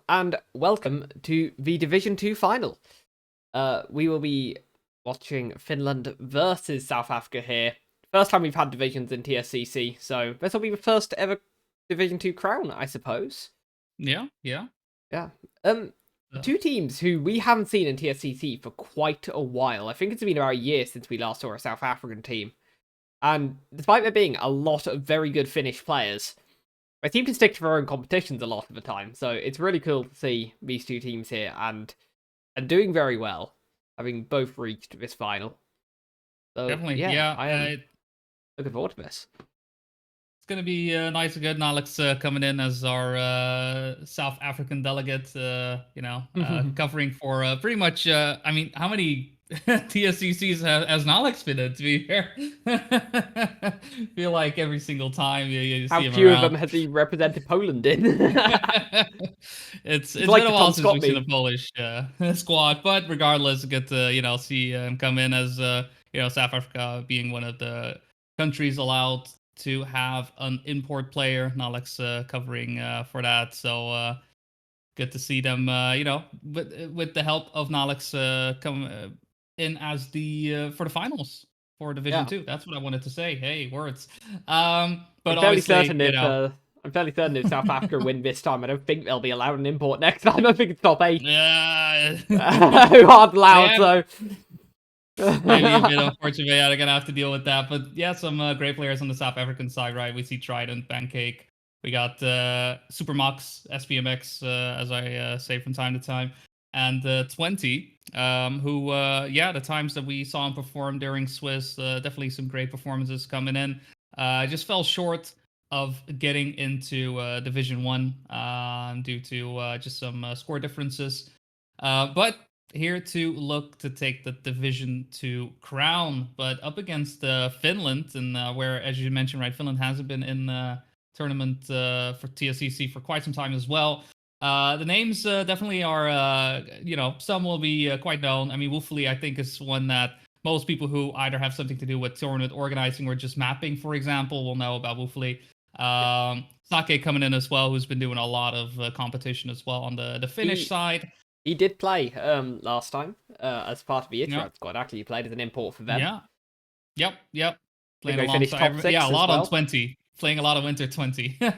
and welcome to the Division 2 final. We will be watching Finland versus South Africa here. First time we've had divisions in TSCC, so this will be the first ever Division 2 crown, I suppose. Yeah. Yeah. Two teams who we haven't seen in TSCC for quite a while. I think it's been about a year since we last saw a South African team. And despite there being a lot of very good Finnish players, they seem to stick to their own competitions a lot of the time, so it's really cool to see these two teams here and doing very well, having both reached this final. So Definitely. yeah, I am It's looking forward to this. gonna be nice and good. Alex coming in as our South African delegate. Covering for pretty much. I mean, how many TSCCs has Alex been in? To be fair, feel like every single time you How see him few around. of them has he represented Poland in? It's like been a the while Tom since Scott we've seen a meme. Polish squad, but regardless, good to see him come in as South Africa being one of the countries allowed to have an import player. Alex covering for that, so good to see them. With the help of Alex come in as the for the finals for Division Yeah, 2. That's what I wanted to say. Hey, words. I'm But fairly obviously, certain if South Africa win this time, I don't think they'll be allowed an import next time. I think it's top 8. Yeah. Who aren't allowed, Yeah, so... maybe a bit unfortunate. Yeah, they're gonna have to deal with that. But yeah, some great players on the South African side, right? We see Trident, Pancake. We got Supermax, SPMX, as I say from time to time, and 20, who, the times that we saw him perform during Swiss, definitely some great performances coming in. Just fell short of getting into Division 1 due to just some score differences. But here to look to take the Division 2 crown, but up against Finland, and where, as you mentioned, right, Finland hasn't been in the tournament for TSCC for quite some time as well. The names definitely are, some will be quite known. I mean, Woofley, I think, is one that most people who either have something to do with tournament organizing or just mapping, for example, will know about Woofley. Sake coming in as well, who's been doing a lot of competition as well on the Finnish side. He did play last time as part of the Yep. Iterad squad. Actually, he played as an import for them. Yeah. Yep. Think Playing they finished top 6 yeah, a lot as well. on 20. Playing a lot of Winter 20, which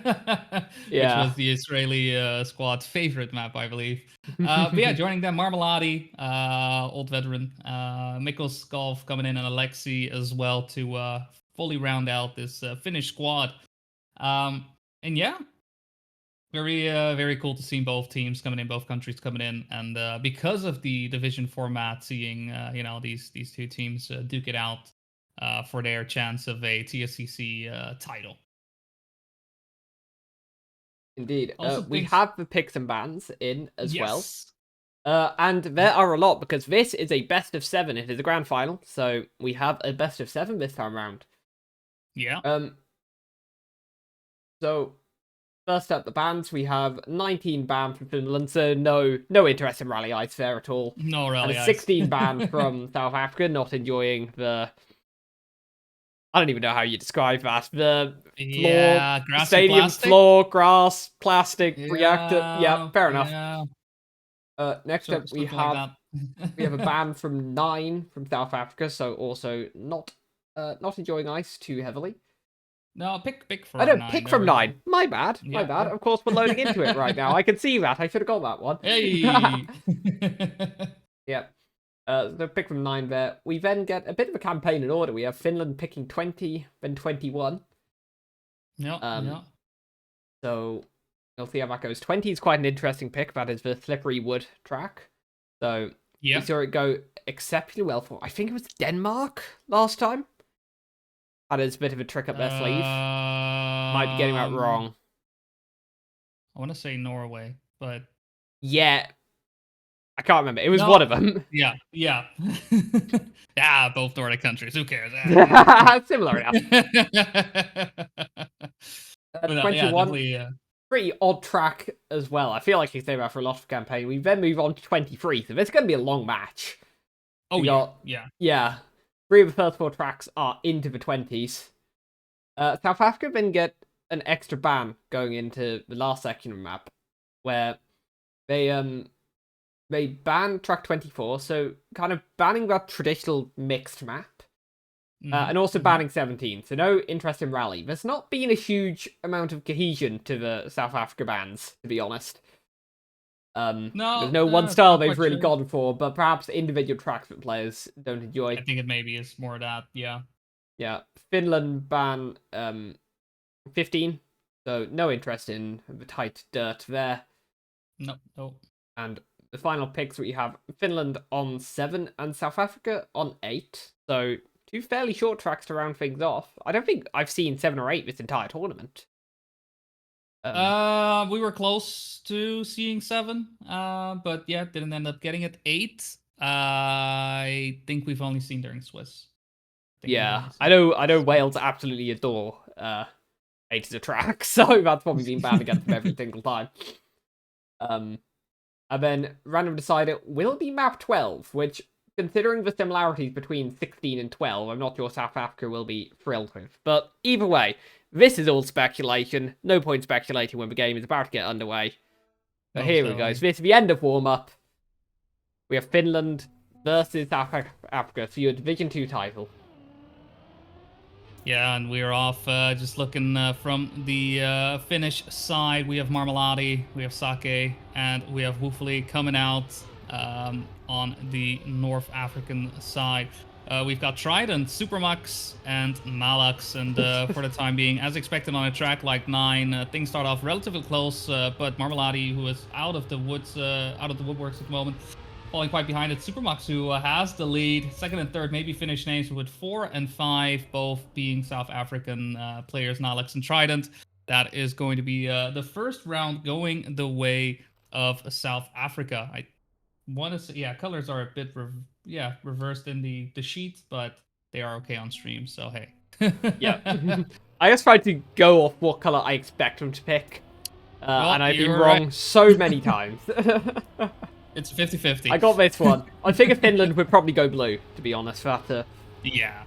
Yeah. was the Israeli squad's favorite map, I believe. But yeah, joining them, Marmalade, old veteran, Mikos Golf coming in, and Alexi as well to fully round out this Finnish squad. And yeah, very cool to see both teams coming in, both countries coming in, and because of the division format, seeing these two teams duke it out for their chance of a TSCC title. Indeed. Also, We have the picks and bans in as yes. well. And there are a lot, because this is a best of 7. It is a grand final, so we have a best of 7 this time around. Yeah. So first up, the bans. We have 19 banned from Finland, so no interest in Rally Ice there at all. No Rally and Ice. 16 banned from South Africa, not enjoying the... I don't even know how you describe that. The floor, stadium plastic? floor, grass, plastic, reactor. Yeah, fair enough. Yeah. Next up, we have a ban from 9 from South Africa, so also not enjoying ice too heavily. No, pick from 9. I don't pick from 9. My bad. Yeah, My bad. yeah. Of course, we're loading into it right now. I can see that. I should have got that one. Hey. Yep. So pick from 9 there. We then get a bit of a campaign in order. We have Finland picking 20, then 21. Yeah. So we'll see how that goes. 20 is quite an interesting pick. That is the slippery wood track. So we saw it go exceptionally well for, I think it was Denmark last time. That is a bit of a trick up their sleeve. Might be getting that wrong. I want to say Norway, but... Yeah. I can't remember. It was one of them. Yeah. Both Nordic countries. Who cares? Similar enough. 21. Pretty odd track as well. I feel like you say that for a lot of campaign. We then move on to 23, so this is going to be a long match. Yeah. 3 of the first 4 tracks are into the 20s. South Africa then get an extra ban going into the last section of the map, where they banned Track 24, so kind of banning that traditional mixed map. And also banning 17, so no interest in rally. There's not been a huge amount of cohesion to the South Africa bans, to be honest. There's no one style they've really gone for, but perhaps individual tracks that players don't enjoy. I think it maybe is more that, yeah. Yeah, Finland ban 15, so no interest in the tight dirt there. No. And the final picks we have Finland on 7 and South Africa on 8. So 2 fairly short tracks to round things off. I don't think I've seen 7 or 8 this entire tournament. We were close to seeing 7, but yeah, didn't end up getting it. 8, I think we've only seen during Swiss. Yeah, I know Wales absolutely adore 8 as a track, so that's probably been banned against them every single time. And then random decider will be map 12, which, considering the similarities between 16 and 12, I'm not sure South Africa will be thrilled with. But either way, this is all speculation. No point speculating when the game is about to get underway. So here we go. So this is the end of warm-up. We have Finland versus South Africa for your Division 2 title. Yeah, and we're off just looking from the Finnish side. We have Marmelade, we have Sake, and we have Woofley coming out on the North African side. We've got Trident, Supermax, and Malax, and for the time being, as expected on a track like 9, things start off relatively close, but Marmelade, who is out of the woodworks at the moment, falling quite behind it. Supermax, who has the lead, second and third, maybe Finnish names, with 4 and 5 both being South African players, Malax and Trident. That is going to be the first round going the way of South Africa. I want to say, yeah, colors are a bit reversed in the sheet, but they are okay on stream, so hey. Yeah. I just tried to go off what color I expect them to pick, and I've been wrong so many times. It's 50-50. I got this one. I figure Finland would probably go blue, to be honest. Yeah.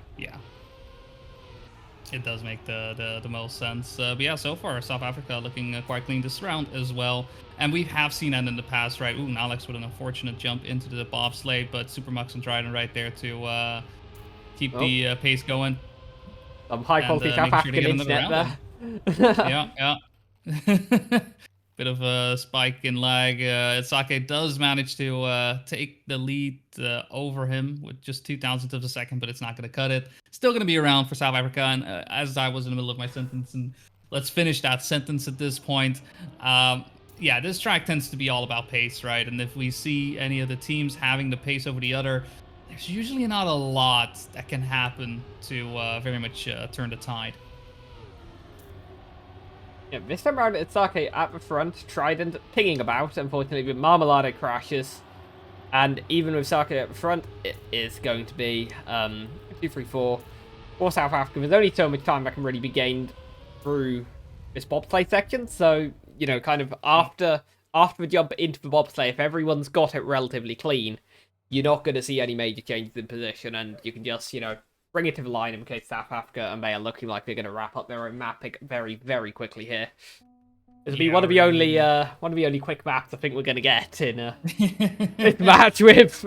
It does make the most sense. But yeah, so far, South Africa looking quite clean this round as well. And we have seen that in the past, right? Ooh, Alex with an unfortunate jump into the bobsleigh, but Supermax and Trident right there to keep the pace going. Some high-quality South African internet there. Yeah. Bit of a spike in lag. Sake does manage to take the lead over him with just 0.02 of a second, but it's not going to cut it. Still going to be around for South Africa. And as I was in the middle of my sentence, and let's finish that sentence at this point. Yeah, this track tends to be all about pace, right? And if we see any of the teams having the pace over the other, there's usually not a lot that can happen to very much turn the tide. Yeah, this time around it's Sake at the front, Trident pinging about, unfortunately with Marmelade crashes. And even with Sake at the front, it is going to be 2-3-4 for South Africa. There's only so much time that can really be gained through this bobsleigh section, so, you know, kind of after the jump into the bobsleigh, if everyone's got it relatively clean, you're not going to see any major changes in position, and you can just, you know, bring it to the line in case South Africa and they are looking like they're going to wrap up their own map very, very quickly here. This will be one of the only quick maps I think we're going to get in this match with.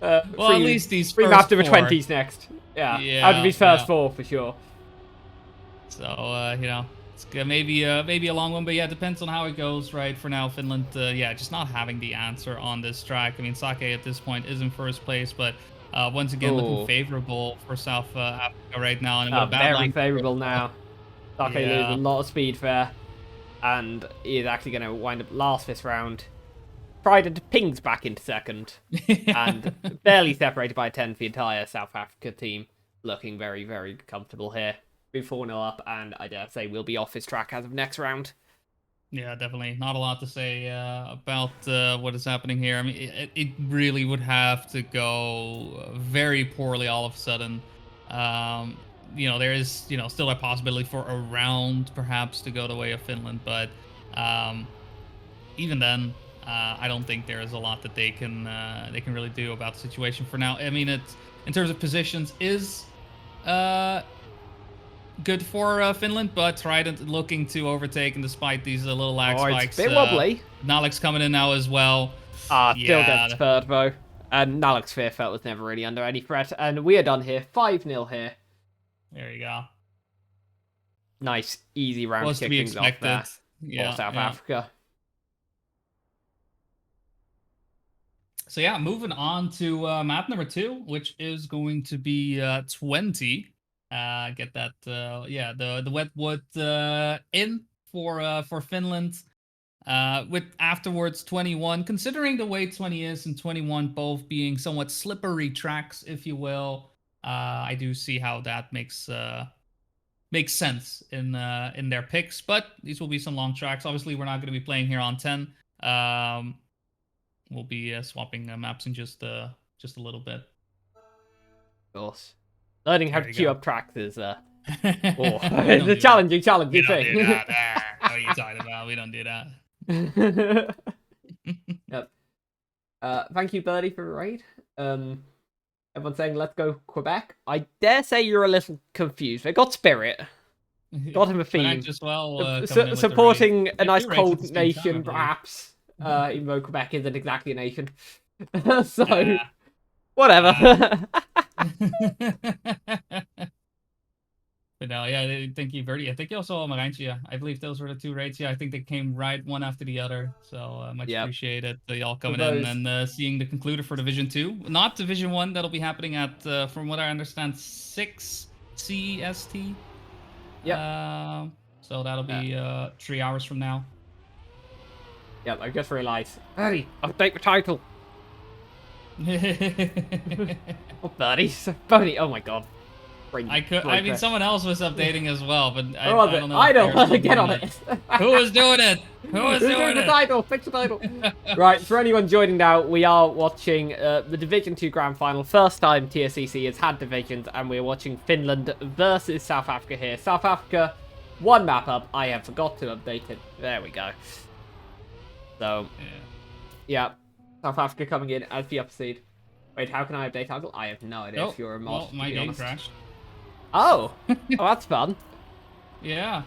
Well, at least these three first maps of the 4. 20s next. Yeah, out of these first 4 for sure. So you know, it's maybe a long one, but yeah, it depends on how it goes. Right, for now, Finland, yeah, just not having the answer on this track. I mean, Sake at this point is in first place, but once again, looking favorable for South Africa right now. And very favorable now. Sake loses a lot of speed there, and he is actually going to wind up last this round. Trident pings back into second, and barely separated by 10 for the entire South Africa team. Looking very, very comfortable here. Be 4-0 up, and I dare say we'll be off this track as of next round. Yeah, definitely. Not a lot to say about what is happening here. I mean, it really would have to go very poorly all of a sudden. You know, there is, you know, still a possibility for a round perhaps to go the way of Finland, but even then, I don't think there is a lot that they can really do about the situation for now. I mean, it's in terms of positions is good for Finland, but Trident looking to overtake, and despite these little lag spikes, it's a bit wobbly. Nalek's coming in now as well. Still gets third though. And Nalek's Fearfelt was never really under any threat, and we are done here. 5-0 here. There you go. Nice, easy round Was to kick to be things off there. Yeah, for South Africa. So yeah, moving on to map number 2, which is going to be 20. Get that, the wet wood in for Finland. With afterwards 21, considering the way 20 is and 21 both being somewhat slippery tracks, if you will, I do see how that makes sense in their picks. But these will be some long tracks. Obviously, we're not going to be playing here on 10. We'll be swapping maps in just a little bit. Of course, learning how to queue up tracks is it's a challenging we don't thing. do that. What are you talking about? We don't do that. Yep. Thank you, Birdie, for the raid. Everyone's saying let's go Quebec. I dare say you're a little confused. They got Spirit. Got him a theme. Just well, supporting a nice cold time, nation, perhaps. Even though Quebec isn't exactly a nation. So, whatever. But no, yeah, thank you, Verdi. I think you also Marantia. I believe those were the 2 raids. Yeah, I think they came right one after the other. So much appreciated y'all coming in and seeing the concluder for Division 2. Not Division 1. That'll be happening at, from what I understand, 6 CST. Yeah. So that'll be 3 hours from now. Yep, I just realised. Birdie, update the title. Birdie, oh my god. I mean, someone else was updating as well, but I don't know. I don't get on it. Who was doing it? Who was doing the title? Fix the title. Right, for anyone joining now, we are watching the Division 2 Grand Final. First time TSCC has had divisions, and we're watching Finland versus South Africa here. South Africa, 1 map up. I have forgot to update it. There we go. So, yeah. South Africa coming in as the upper seed. Wait, how can I update title? I have no idea if you're a mod. Well, my game crashed. Oh, that's fun. Yeah,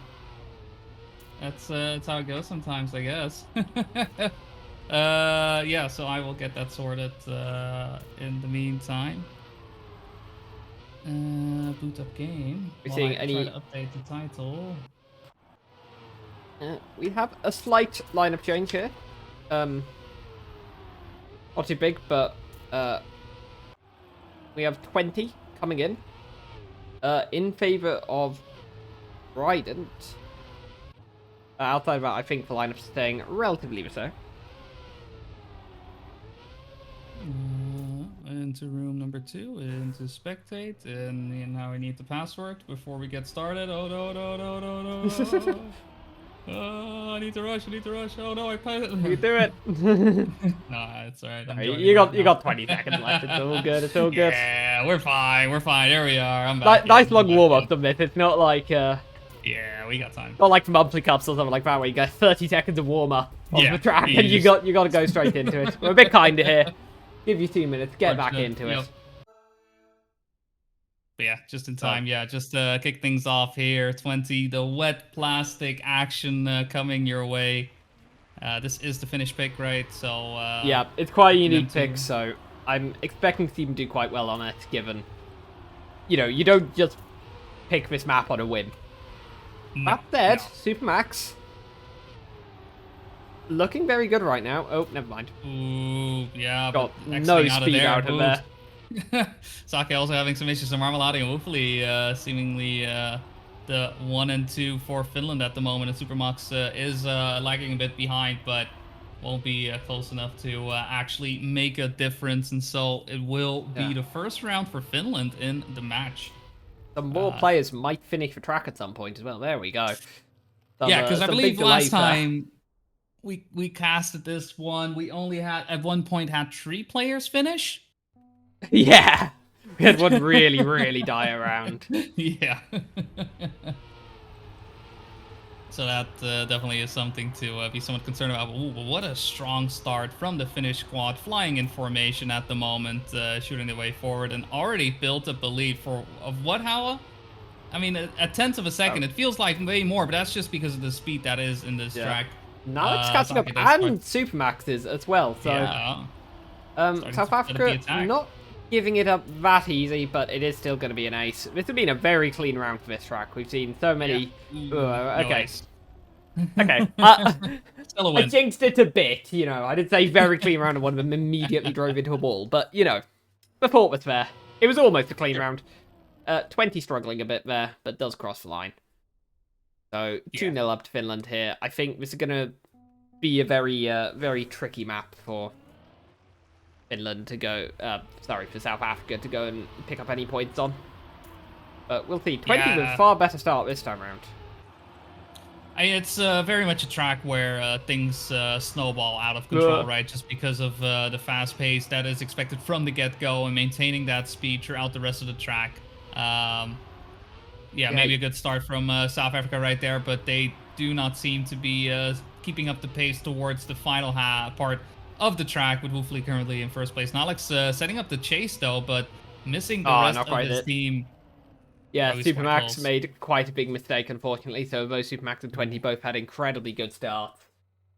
that's how it goes sometimes, I guess. Yeah, so I will get that sorted in the meantime. Boot up game. We're seeing try to update the title. We have a slight lineup change here. Not too big, but we have 20 coming in favor of Trident. Outside of that, I think the lineup's staying relatively the same. Into room number 2, into spectate, and now I need the password before we get started. Oh no. Oh, I need to rush. Oh no, I passed it. You do it. Nah, it's alright. You got 20 seconds left. It's all good. It's all good. Yeah, we're fine. There we are. I'm back. Nice long warm up, doesn't it? It's not like yeah, we got time. Not like monthly cups or something like that, where you get 30 seconds of warm up on the track and you got to go straight into it. We're a bit kinder here. Give you 2 minutes. Get back into it. But yeah, just in time. Yeah, just kick things off here. 20, the wet plastic action coming your way. This is the finish pick, right? So yeah, it's quite a unique pick, so I'm expecting to even do quite well on it, given, you don't just pick this map on a whim. That said, Supermax looking very good right now. Oh, never mind. Ooh, yeah. Got no speed out of there. Sake also having some issues. So Marmalade and Woofley seemingly the 1 and 2 for Finland at the moment. And Supermax is lagging a bit behind, but won't be close enough to actually make a difference. And so it will be the first round for Finland in the match. Some more players might finish the track at some point as well. There we go. Yeah, because I believe last time we casted this one, we only had at one point had 3 players finish. Yeah, we had one really die around. Yeah. So that definitely is something to be somewhat concerned about. Ooh, what a strong start from the Finnish squad, flying in formation at the moment, shooting their way forward, and already built up a lead of what, Howa? I mean, a tenth of a second. It feels like way more, but that's just because of the speed that is in this track. Now it's catching up, Sake and Supermaxes as well. So yeah, South Africa not giving it up that easy, but it is still going to be an ace. This has been a very clean round for this track. We've seen so many. Okay. Okay. Still a win. I jinxed it a bit, you know. I did say very clean round, and one of them immediately drove into a wall. But, you know, the thought was fair. It was almost a clean round. 20 struggling a bit there, but does cross the line. So 2-0 up to Finland here. I think this is going to be a very, very tricky map for Finland to go. Sorry, for South Africa to go and pick up any points on. But we'll see. 20 with a far better start this time around. It's very much a track where things snowball out of control, right? Just because of the fast pace that is expected from the get-go and maintaining that speed throughout the rest of the track. Maybe a good start from South Africa right there, but they do not seem to be keeping up the pace towards the final part of the track, with Hoofley currently in first place. Nalix setting up the chase, though, but missing the rest of his team. Yeah, Supermax made quite a big mistake, unfortunately. So both Supermax and 20 both had incredibly good starts.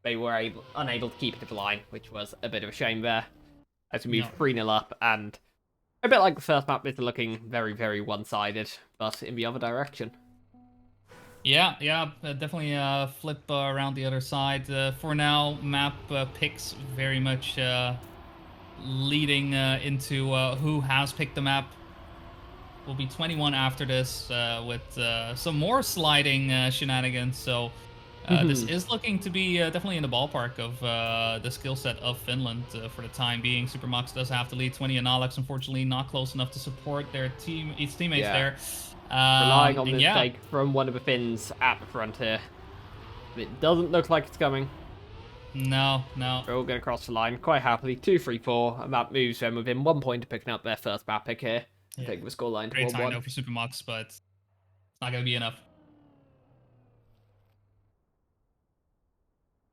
They were unable to keep it to the line, which was a bit of a shame there. As we moved 3-0 up, and a bit like the first map, it's looking very, very one-sided, but in the other direction. Yeah, definitely flip around the other side. For now, map picks very much leading into who has picked the map. Will be 21 after this with some more sliding shenanigans. So this is looking to be definitely in the ballpark of the skill set of Finland for the time being. Supermax does have to lead. 20 and Alex, unfortunately, not close enough to support their teammates there. Relying on the mistake from one of the Finns at the front here. It doesn't look like it's coming. No. We're all going to cross the line quite happily. 2-3-4, and that moves them within 1 point of picking up their first map pick here. I think the scoreline to 1-1. Great time though for Supermax, but it's not going to be enough.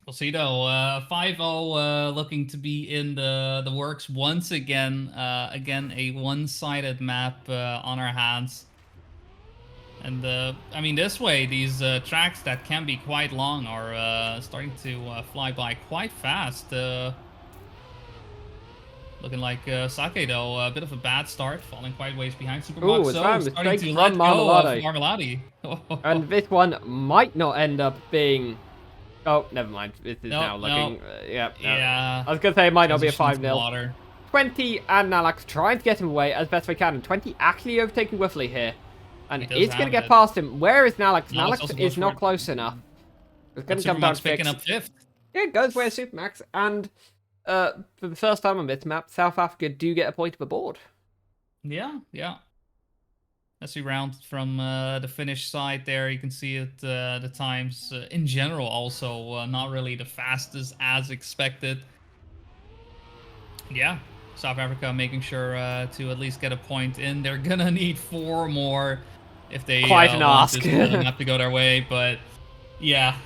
We'll see though. 5-0 looking to be in the works once again. Again, a one-sided map on our hands. And I mean, this way, these tracks that can be quite long are starting to fly by quite fast. Looking like Sake, though, a bit of a bad start, falling quite ways behind Supermax. Starting to let go of Marmelade. And this one might not end up being... Oh, never mind. This is now looking... Yeah. I was going to say it might not be a 5-0. 20 and Nalax trying to get him away as best they can. And 20 actually overtaking Wiffley here. And it's going to get past him. Where is Nalax? Nalax is not close enough. It's going to come down to picking up 5th. Yeah, it goes where Supermax. And... for the first time on this map, South Africa do get a point of the board. Yeah. As we round from the Finnish side there, you can see it, the times in general also not really the fastest as expected. Yeah, South Africa making sure to at least get a point in. They're gonna need 4 more if they quite an ask. Have to go their way, but yeah.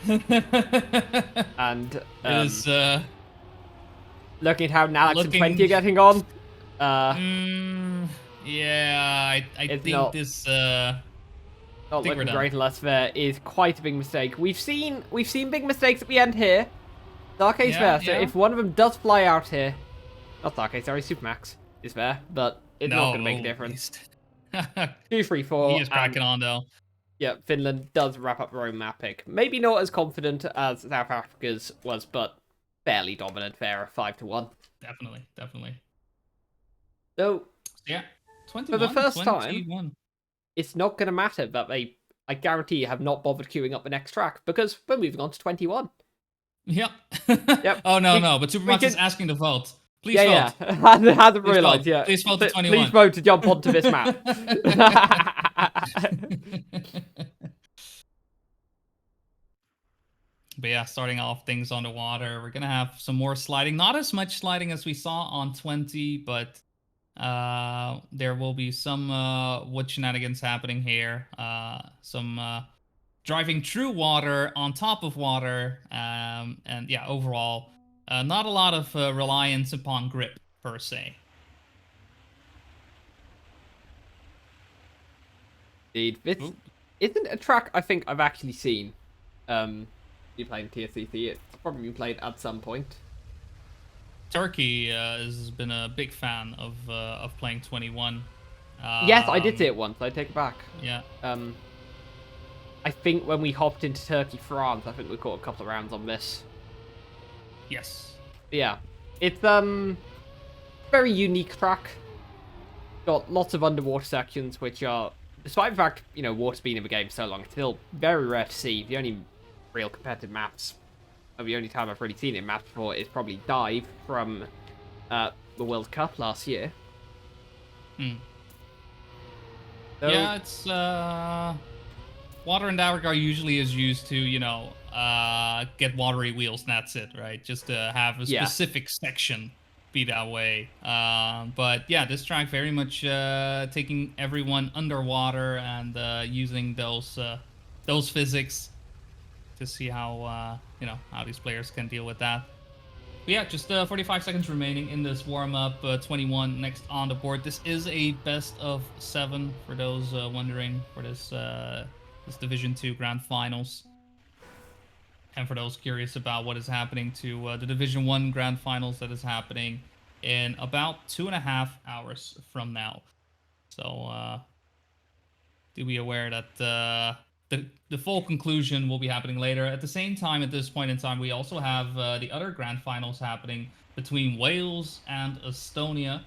And it is... looking at how Nalax and 20 are getting on. Yeah, I think not, this... not looking great unless there is quite a big mistake. We've seen big mistakes at the end here. Sake's there, so if one of them does fly out here... Not Sake, sorry, Supermax is there, but it's not going to make a difference. 2-3-4. He is cracking on, though. Yeah, Finland does wrap up their own map pick. Maybe not as confident as South Africa's was, but... fairly dominant there, 5-1. Definitely. So, yeah, 21, for the first 21. time, it's not going to matter that they, I guarantee, have not bothered queuing up the next track, because we're moving on to 21. Yep. Yep. Oh, no, but Supermax is asking to vote. Please vote. Yeah, hasn't realised yet. Please vote to 21. Please vote to jump onto this map. But yeah, starting off things on the water, we're going to have some more sliding. Not as much sliding as we saw on 20, but there will be some wood shenanigans happening here. Some driving through water, on top of water, and yeah, overall, not a lot of reliance upon grip, per se. Indeed. isn't a track I think I've actually seen. You playing TSCC? It's probably been played at some point. Turkey has been a big fan of playing 21. Yes, I did see it once. I take it back. Yeah. I think when we hopped into Turkey, France, I think we caught a couple of rounds on this. Yes. Yeah, it's very unique track. Got lots of underwater sections, which are, despite the fact water's been in the game so long, it's still very rare to see. The only real competitive maps, or the only time I've really seen it in maps before, is probably Dive from the World Cup last year. Hmm. So, yeah, it's water in that regard usually is used to get watery wheels, and that's it, right? Just to have a specific section be that way. But yeah, this track very much taking everyone underwater and using those physics to see how how these players can deal with that. But yeah, just 45 seconds remaining in this warm-up. 21 next on the board. This is a best of 7 for those wondering, for this Division 2 Grand Finals. And for those curious about what is happening to the Division 1 Grand Finals that is happening in about 2.5 hours from now. So do be aware that the full conclusion will be happening later. At the same time, at this point in time, we also have the other Grand Finals happening between Wales and Estonia.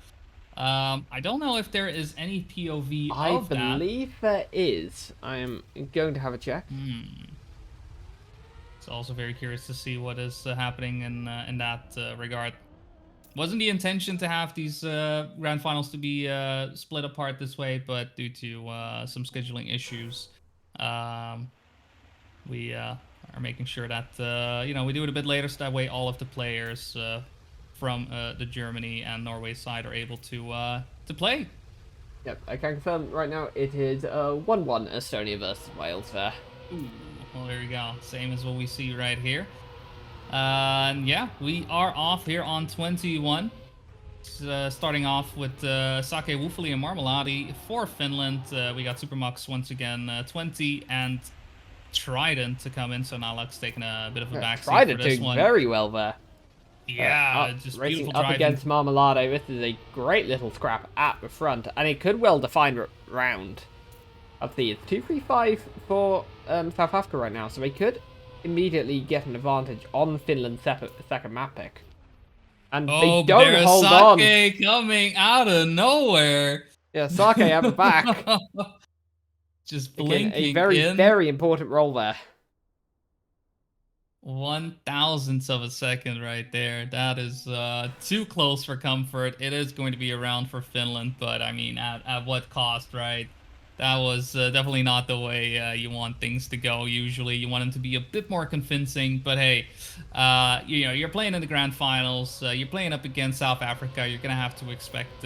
I don't know if there is any POV of that. I believe there is. I am going to have a check. It's also very curious to see what is happening in that regard. Wasn't the intention to have these Grand Finals to be split apart this way, but due to some scheduling issues, we are making sure that we do it a bit later, so that way all of the players from the Germany and Norway side are able to play. Yep, I can confirm right now it is 1-1 Estonia versus Wales there. Ooh, well, there you go. Same as what we see right here. And yeah, we are off here on 21. Starting off with Sake, Woofley, and Marmalade for Finland. We got Supermux once again, 20, and Trident to come in. So now Luck's taking a bit of a backseat Trident for this doing one. very well there. Yeah, just racing beautiful up driving. against Marmalade. This is a great little scrap at the front, and it could well define round. Let's see, it's 2-3-5 for South Africa right now, so they could immediately get an advantage on Finland's second map pick. And they don't hold on. Sake coming out of nowhere. Yeah, Sake at the back. Just blinking. Again, a very, very important role there. 1,000th of a second right there. That is too close for comfort. It is going to be a round for Finland, but I mean, at what cost, right? That was definitely not the way you want things to go. Usually, you want them to be a bit more convincing. But hey, you're playing in the Grand Finals. You're playing up against South Africa. You're gonna have to expect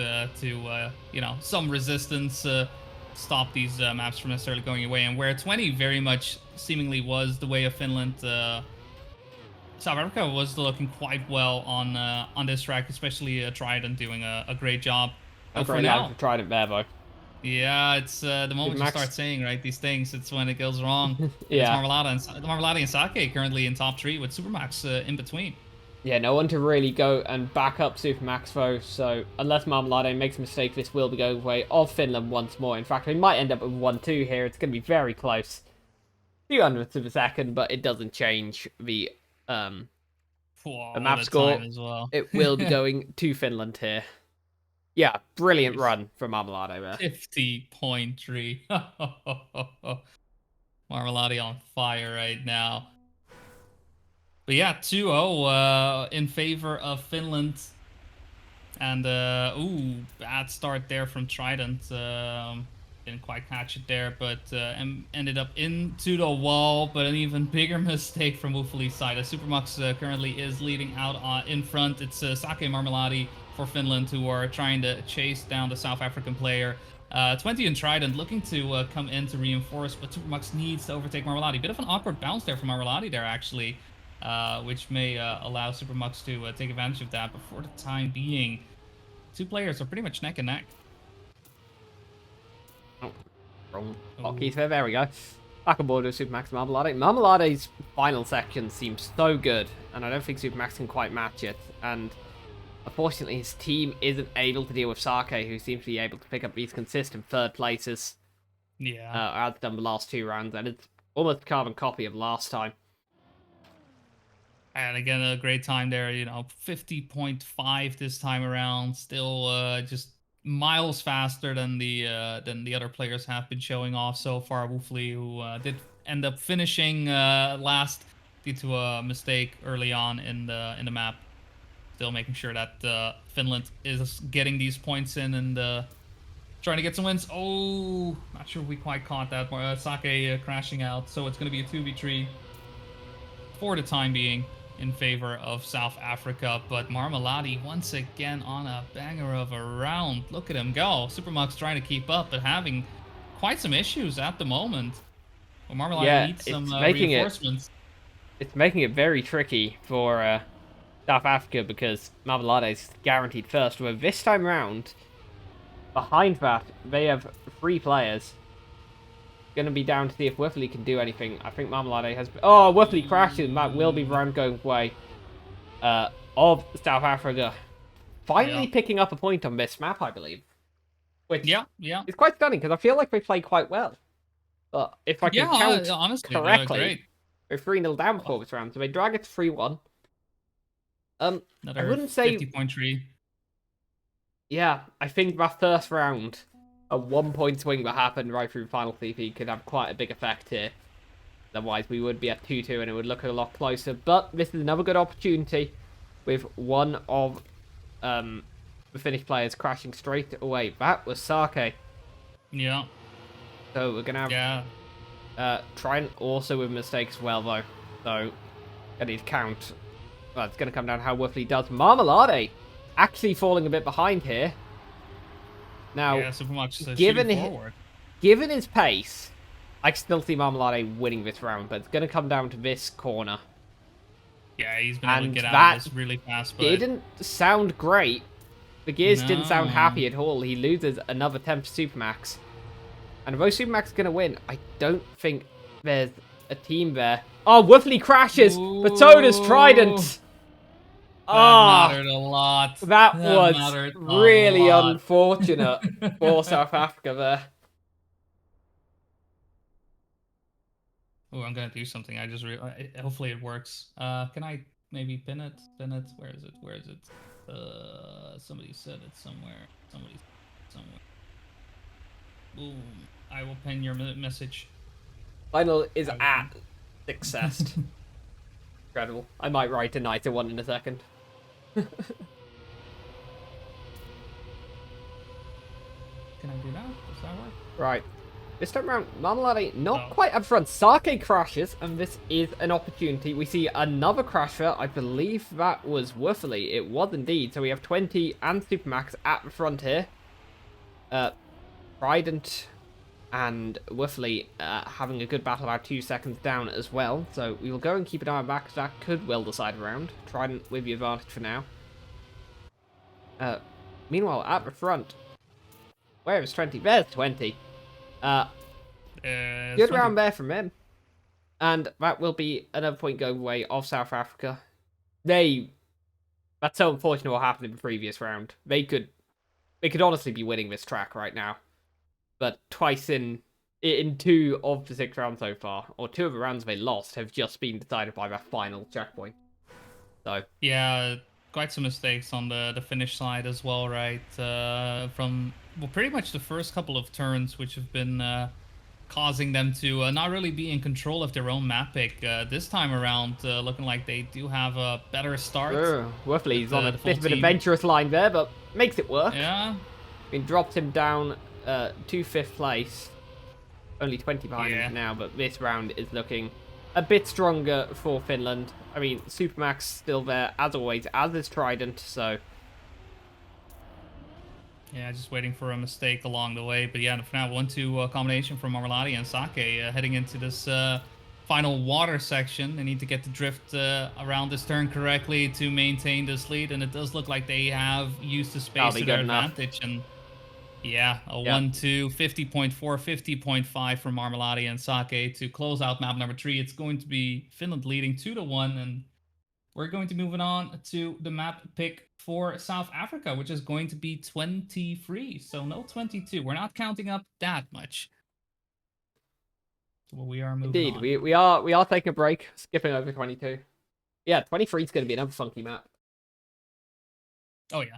some resistance. Stop these maps from necessarily going your way. And where 20 very much seemingly was the way of Finland, South Africa was looking quite well on this track, especially Trident doing a great job. A great line for Trident there, though. Yeah, it's the moment you start saying these things, it's when it goes wrong. Yeah. It's Marmalade and Sake currently in top 3 with Supermax in between. Yeah, no one to really go and back up Supermax though, so unless Marmalade makes a mistake, this will be going away of Finland once more. In fact, we might end up with 1-2 here. It's going to be very close. Few hundredths of a second, but it doesn't change the map score. As well. It will be going to Finland here. Yeah, brilliant run from Marmalade there. 50.3. Marmalade on fire right now. But yeah, 2-0 in favor of Finland. And, bad start there from Trident. Didn't quite catch it there, but ended up into the wall. But an even bigger mistake from Woofley's side. Supermux currently is leading out in front. It's Sake and Marmalade for Finland, who are trying to chase down the South African player. 20 and Trident looking to come in to reinforce, but Supermux needs to overtake Marmalade. Bit of an awkward bounce there from Marmalade there, actually, which may allow Supermux to take advantage of that. But for the time being, two players are pretty much neck and neck. Wrong hotkeys there. There we go. Back on board with Supermax Marmalade. Marmalade's final section seems so good, and I don't think Supermax can quite match it. And unfortunately, his team isn't able to deal with Sake, who seems to be able to pick up these consistent third places. Yeah. As done the last 2 rounds, and it's almost a carbon copy of last time. And again, a great time there, 50.5 this time around. Still just miles faster than the other players have been showing off so far. Woofley, who did end up finishing last due to a mistake early on in the map. Still making sure that Finland is getting these points in and trying to get some wins. Oh, not sure if we quite caught that. Sake crashing out, so it's going to be a 2v3 for the time being in favor of South Africa. But Marmalade once again on a banger of a round. Look at him go. Supermux trying to keep up, but having quite some issues at the moment. Well, Marmalade needs some reinforcements. It's making it very tricky for South Africa because Marmalade is guaranteed first. Where this time round, behind that, they have 3 players. Going to be down to see if Woofley can do anything. I think Marmalade has... Oh, Woofley crashes, and that will be round going way of South Africa. Finally picking up a point on this map, I believe. Which is quite stunning, because I feel like they play quite well. But if I can count honestly, correctly, they're 3-0 down before this round, so they drag it to 3-1. I wouldn't say... 50.3. Yeah, I think that first round, a 1-point swing that happened right through final CP could have quite a big effect here. Otherwise, we would be at 2-2 and it would look a lot closer. But this is another good opportunity with one of the Finnish players crashing straight away. That was Sake. Yeah. So we're going to have Trident also with mistakes as well, though. So, I need to count. Well, it's going to come down to how Woofley does. Marmalade actually falling a bit behind here. Now, given his pace, I can still see Marmalade winning this round, but it's going to come down to this corner. Yeah, he's been able to get out of this really fast. But didn't sound great. The gears didn't sound happy at all. He loses another 10 to Supermax. And if both Supermax are going to win, I don't think there's a team there. Oh, Woofley crashes, but so does Trident. That mattered a lot. That was really unfortunate for South Africa there. Oh, I'm gonna do something. I just hopefully it works. Can I maybe pin it? Where is it? Where is it? Somebody said it somewhere. Somewhere. Boom. I will pin your message. Final is at success. Incredible. I might write a nicer one in a second. Can I do that? Does that work? Right. This time around, Marmalade not quite up front. Sake crashes, and this is an opportunity. We see another crasher. I believe that was Woofley. It was indeed. So we have 20 and Supermax at the front here. Trident and Woofley having a good battle about 2 seconds down as well. So we will go and keep an eye on that, because that could well decide a round. Trident with the advantage for now. Meanwhile, at the front, where is 20? There's 20. Good round there from him. And that will be another point going away of South Africa. That's so unfortunate what happened in the previous round. They could honestly be winning this track right now. But twice in 2 of the 6 rounds so far, or 2 of the rounds they lost, have just been decided by that final checkpoint. So yeah, quite some mistakes on the Finnish side as well, right? From pretty much the first couple of turns, which have been causing them to not really be in control of their own map pick. This time around, looking like they do have a better start. Woofley's on a bit of an adventurous line there, but makes it work. Yeah. Dropped him down to 5th place. Only 20 behind him now, but this round is looking a bit stronger for Finland. I mean, Supermax still there, as always, as is Trident, so... Yeah, just waiting for a mistake along the way. But yeah, for now, 1-2 combination from Marmalade and Sake heading into this final water section. They need to get the drift around this turn correctly to maintain this lead, and it does look like they have used the space to their advantage. And Yeah, a 1-2, 50.4, 50.5 for Marmelade and Sake to close out map number 3. It's going to be Finland leading 2-1, and we're going to move on to the map pick for South Africa, which is going to be 23. So no 22. We're not counting up that much. So we are moving on. Indeed, we are taking a break, skipping over 22. Yeah, 23 is going to be another funky map. Oh yeah.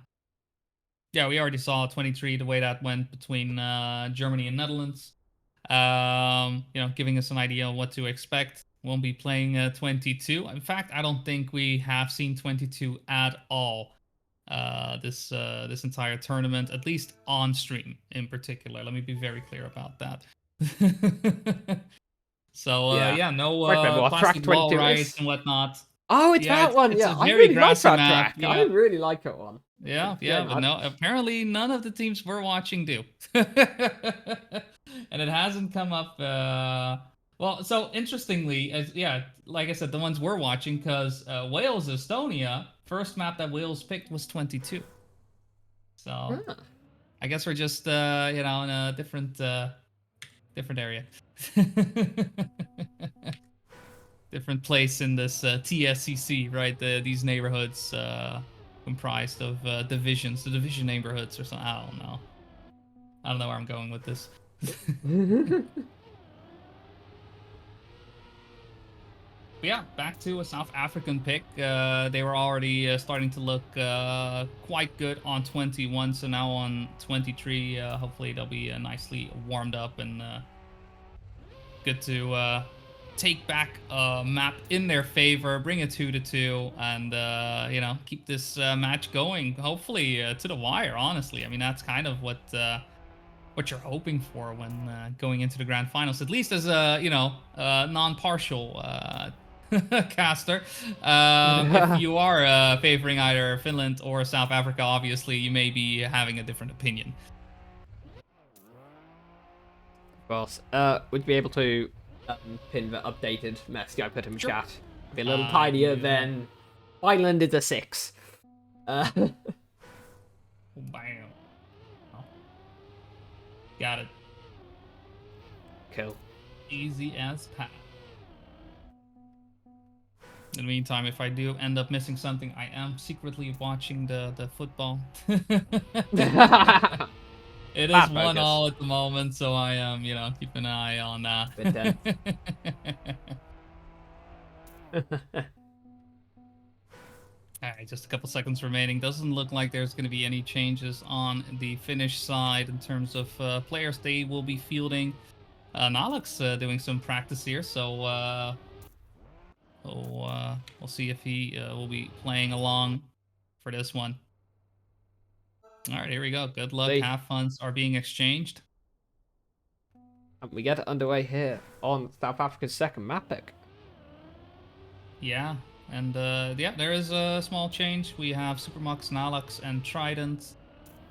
Yeah, we already saw 23, the way that went between Germany and Netherlands. Giving us an idea of what to expect. Won't be playing 22. In fact, I don't think we have seen 22 at all this entire tournament, at least on stream in particular. Let me be very clear about that. So no plastic wall rides and whatnot. Oh, it's that one. It's Yeah, a I very really like grassy that map. track. I really like that one. Yeah, but no, apparently none of the teams we're watching do. And it hasn't come up, well, so interestingly, like I said, the ones we're watching, because Wales, Estonia, first map that Wales picked was 22. So, I guess we're just, in a different area. Different place in this TSCC, right? These neighborhoods comprised of divisions, the division neighborhoods or something. I don't know where I'm going with this. But yeah, back to a South African pick. They were already starting to look quite good on 21, so now on 23, hopefully they'll be nicely warmed up and good to take back a map in their favor, bring it 2-2, and keep this match going. Hopefully to the wire. Honestly, I mean that's kind of what you're hoping for when going into the grand finals. At least as a non-partial caster. If you are favoring either Finland or South Africa, obviously you may be having a different opinion. Of course. Would you be able to pin the updated message I put in the chat? Be a little tinier than Finland is a 6. Bam. Got it. Cool. Easy as pie. In the meantime, if I do end up missing something, I am secretly watching the football. It is 1-1 at the moment, so I am, keeping an eye on that. Alright, just a couple seconds remaining. Doesn't look like there's going to be any changes on the Finnish side in terms of players they will be fielding. Nalek's doing some practice here, so we'll see if he will be playing along for this one. Alright, here we go. Good luck. Half funds are being exchanged. And we get underway here on South Africa's second map pick. Yeah. And there is a small change. We have Supermux, Nalux, and Trident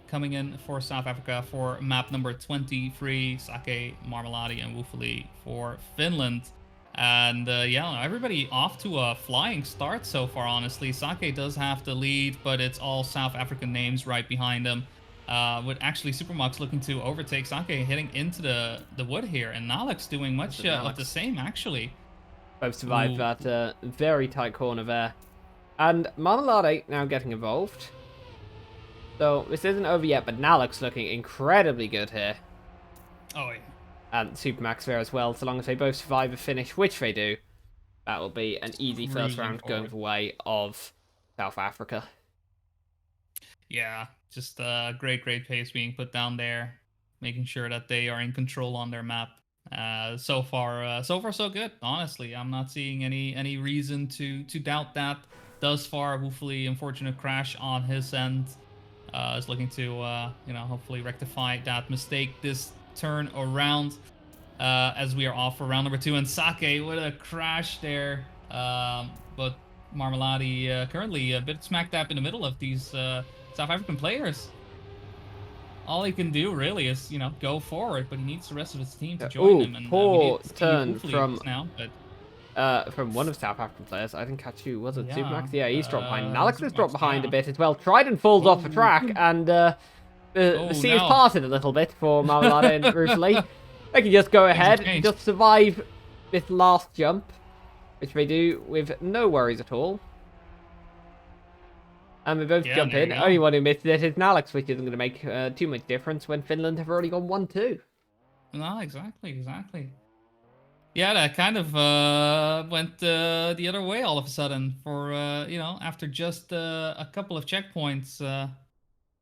coming in for South Africa for map number 23. Sake, Marmelade, and Woofily for Finland. And everybody off to a flying start so far, honestly. Sake does have the lead, but it's all South African names right behind him. With actually Supermux looking to overtake Sake, hitting into the wood here. And Nalux doing much of the same, actually. Both survived that very tight corner there. And Marmelade now getting involved. So this isn't over yet, but Nalux looking incredibly good here. Oh, yeah. And Supermax there as well, so long as they both survive a finish, which they do. That will be an easy first round going the way of South Africa. Yeah, just great pace being put down there. Making sure that they are in control on their map. So far so good. Honestly, I'm not seeing any reason to doubt that. Thus far, hopefully, unfortunate crash on his end is looking to hopefully rectify that mistake this turn around. As we are off for round number 2, and Sake with a crash there. But Marmelade currently a bit smack dab in the middle of these South African players. All he can do really is, go forward, but he needs the rest of his team to join him. And poor turn from from one of South African players. I didn't catch who. Was it Supermax? Yeah, he's dropped behind. Nalux has dropped behind a bit as well. Trident falls off the track, and the sea has parted a little bit for Marmalade and Ruefully. They can just go ahead and just survive this last jump, which they do with no worries at all. And we both jump in. Only one who missed it is Nalex, which isn't going to make too much difference when Finland have already gone 1-2. No, exactly. Yeah, that kind of went the other way all of a sudden. For after just a couple of checkpoints,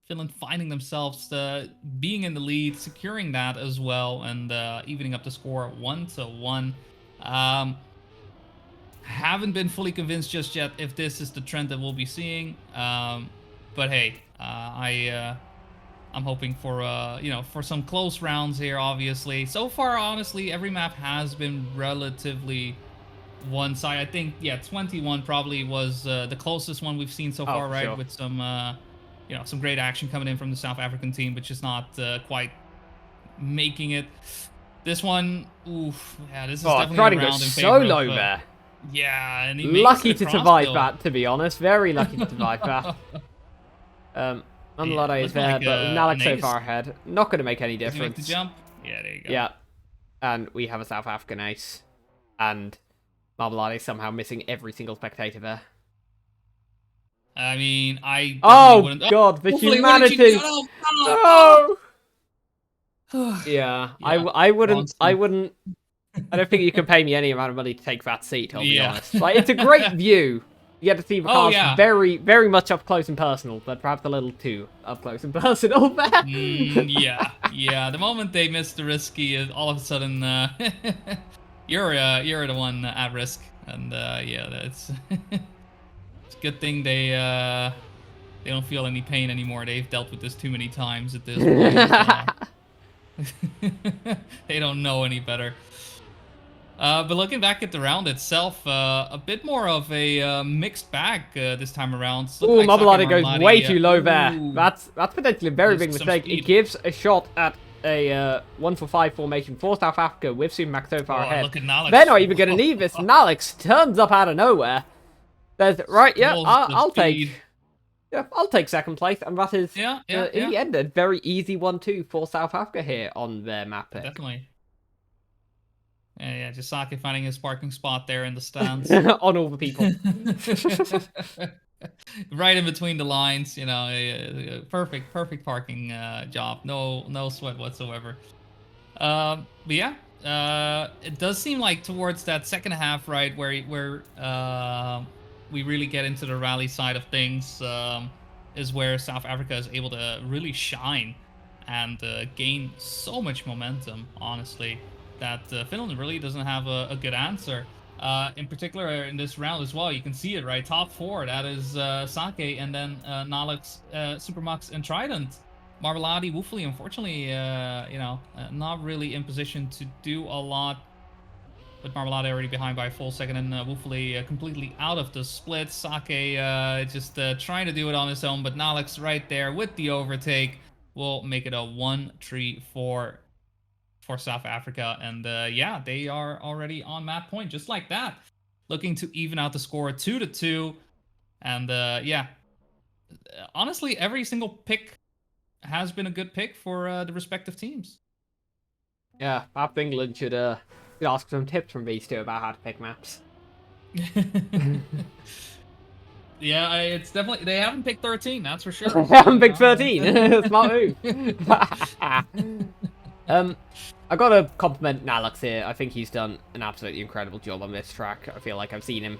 Finland finding themselves being in the lead, securing that as well, and evening up the score 1-1. Haven't been fully convinced just yet if this is the trend that we'll be seeing. But hey, I'm hoping for for some close rounds here. Obviously, so far, honestly, every map has been relatively one side. I think 21 probably was the closest one we've seen so far, right? Sure. With some some great action coming in from the South African team, but just not quite making it. This one, oof, yeah, this is definitely a round in favor so low there. Yeah, and he lucky to survive that, to be honest. Very lucky to survive that. Marmalade is there, but Nalex so far ahead. Not going to make any difference. Make the jump? Yeah, there you go. Yeah. And we have a South African ace. And Marmalade is somehow missing every single spectator there. I mean, I wouldn't... God, the humanity! No! Yeah, I wouldn't... I don't think you can pay me any amount of money to take that seat, I'll be honest. Like, it's a great view. You get to see the cars very, very much up close and personal, but perhaps a little too up close and personal there. Yeah. The moment they miss the risky, all of a sudden, you're the one at risk, and that's it's a good thing they don't feel any pain anymore. They've dealt with this too many times at this point. They don't know any better. But looking back at the round itself, a bit more of a mixed bag this time around. Ooh, like Marmalade goes way too low there. That's potentially a very big mistake. It gives a shot at a 1-for-5 formation for South Africa with Supermax so far ahead. Look at Nalex. They're not even going to need this. Nalex turns up out of nowhere. There's I'll take second place, and that is in the end a very easy 1-2 for South Africa here on their map pick. Definitely. Yeah, just Sake finding his parking spot there in the stands. On all the people. Right in between the lines, perfect parking job. No sweat whatsoever. But yeah, it does seem like towards that second half, right, where we really get into the rally side of things, is where South Africa is able to really shine and gain so much momentum, honestly, that Finland really doesn't have a good answer. In particular, in this round as well, you can see it, right? Top four, that is Sake, and then Nalex, Supermax, and Trident. Marmalade, Woofley, unfortunately, not really in position to do a lot. But Marmalade already behind by a full second, and Woofley completely out of the split. Sake just trying to do it on his own, but Nalex right there with the overtake will make it a 1-3 for South Africa. And they are already on map point, just like that. Looking to even out the score 2-2. And honestly, every single pick has been a good pick for the respective teams. Yeah, perhaps England should ask some tips from these two about how to pick maps. Yeah, it's definitely... They haven't picked 13, that's for sure. They haven't picked 13. Smart move. I gotta compliment Nalex here. I think he's done an absolutely incredible job on this track. I feel like I've seen him.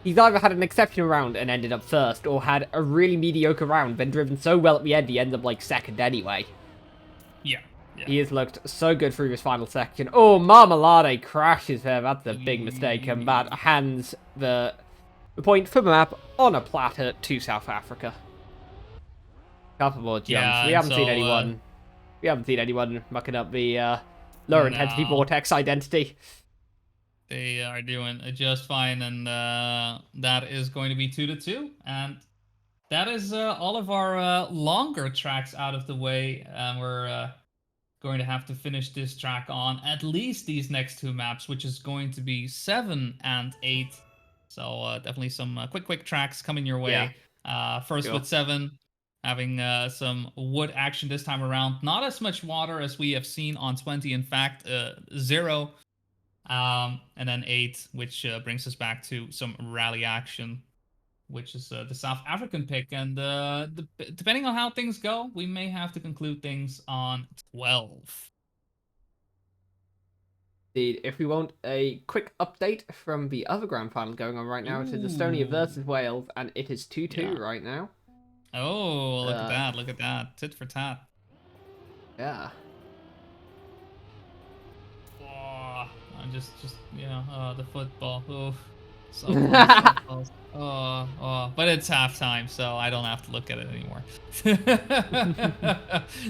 He's either had an exceptional round and ended up first, or had a really mediocre round, then driven so well at the end he ends up like second anyway. Yeah. He has looked so good through his final section. Oh, Marmalade crashes there. That's a big mistake, and that hands the point for the map on a platter to South Africa. Couple more jumps. Yeah, we haven't seen anyone. We haven't seen anyone mucking up the lower intensity vortex identity. They are doing just fine, and that is going to be 2-2, and that is all of our longer tracks out of the way. We're going to have to finish this track on at least these next two maps, which is going to be 7 and 8. So definitely some quick tracks coming your way. Yeah. First with 7. having some wood action this time around. Not as much water as we have seen on 20. In fact, 0. And then 8, which brings us back to some rally action, which is the South African pick. And depending on how things go, we may have to conclude things on 12. Indeed, if we want a quick update from the other grand final going on right now, it is Estonia versus Wales, and it is 2-2 right now. Oh, look at that, look at that. Tit for tat. Yeah. Oh, I'm just the football. Oh, so close. But it's halftime, so I don't have to look at it anymore.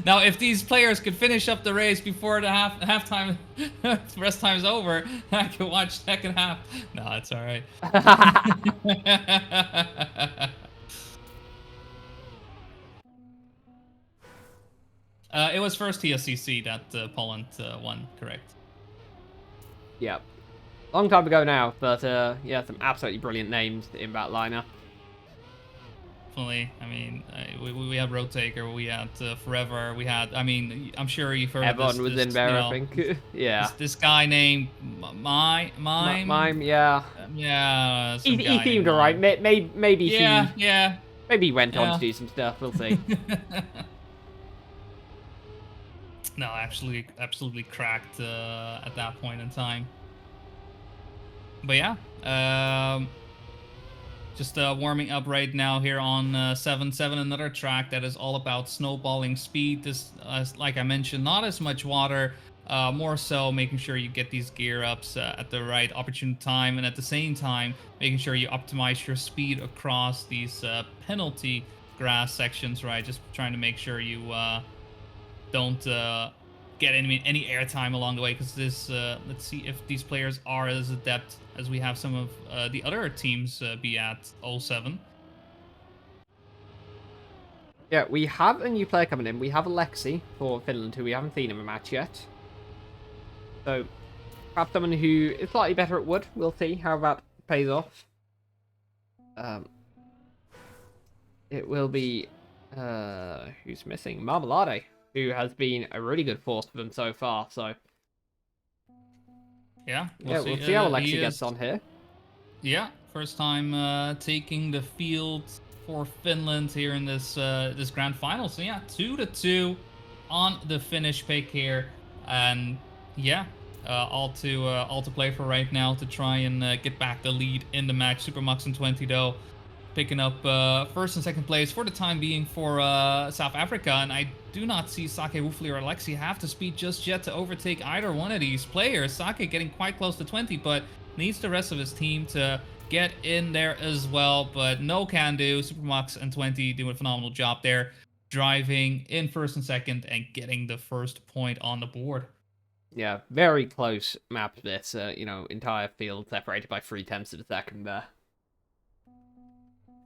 Now, if these players could finish up the race before the halftime, rest time's over, I can watch second half. No, it's all right. It was first TSCC that Poland won, correct? Yep. Long time ago now, but yeah, some absolutely brilliant names in that lineup. Definitely. I mean, we had Road Taker, we had Forever, we had. I mean, I'm sure you've heard. Everyone was in there, I think. Yeah. This guy named Mime. Yeah. Yeah. He seemed alright. Maybe. Yeah. Maybe he went on to do some stuff. We'll see. No, absolutely cracked at that point in time. But yeah, just warming up right now here on 7-7, another track that is all about snowballing speed. This, like I mentioned, not as much water, more so making sure you get these gear ups at the right opportune time, and at the same time making sure you optimize your speed across these penalty grass sections, right? Just trying to make sure you don't get any airtime along the way, because this let's see if these players are as adept as we have some of the other teams be at 07. Yeah, we have a new player coming in. We have Alexi for Finland, who we haven't seen in a match yet. So perhaps someone who is slightly better at wood. We'll see how that pays off. It will be who's missing? Marmalade, who has been a really good force for them so far. So yeah, we'll see how Alexi gets on here. Yeah, first time taking the field for Finland here in this this grand final. So yeah, 2-2 on the Finnish pick here, and yeah, all to play for right now to try and get back the lead in the match. Supermax and 20 though, picking up first and second place for the time being for South Africa, and I do not see Sake, Woofley, or Alexi have the speed just yet to overtake either one of these players. Sake getting quite close to 20, but needs the rest of his team to get in there as well, but no can do. Supermax and 20 doing a phenomenal job there, driving in first and second and getting the first point on the board. Yeah, very close map this, entire field separated by 0.3 of a second there.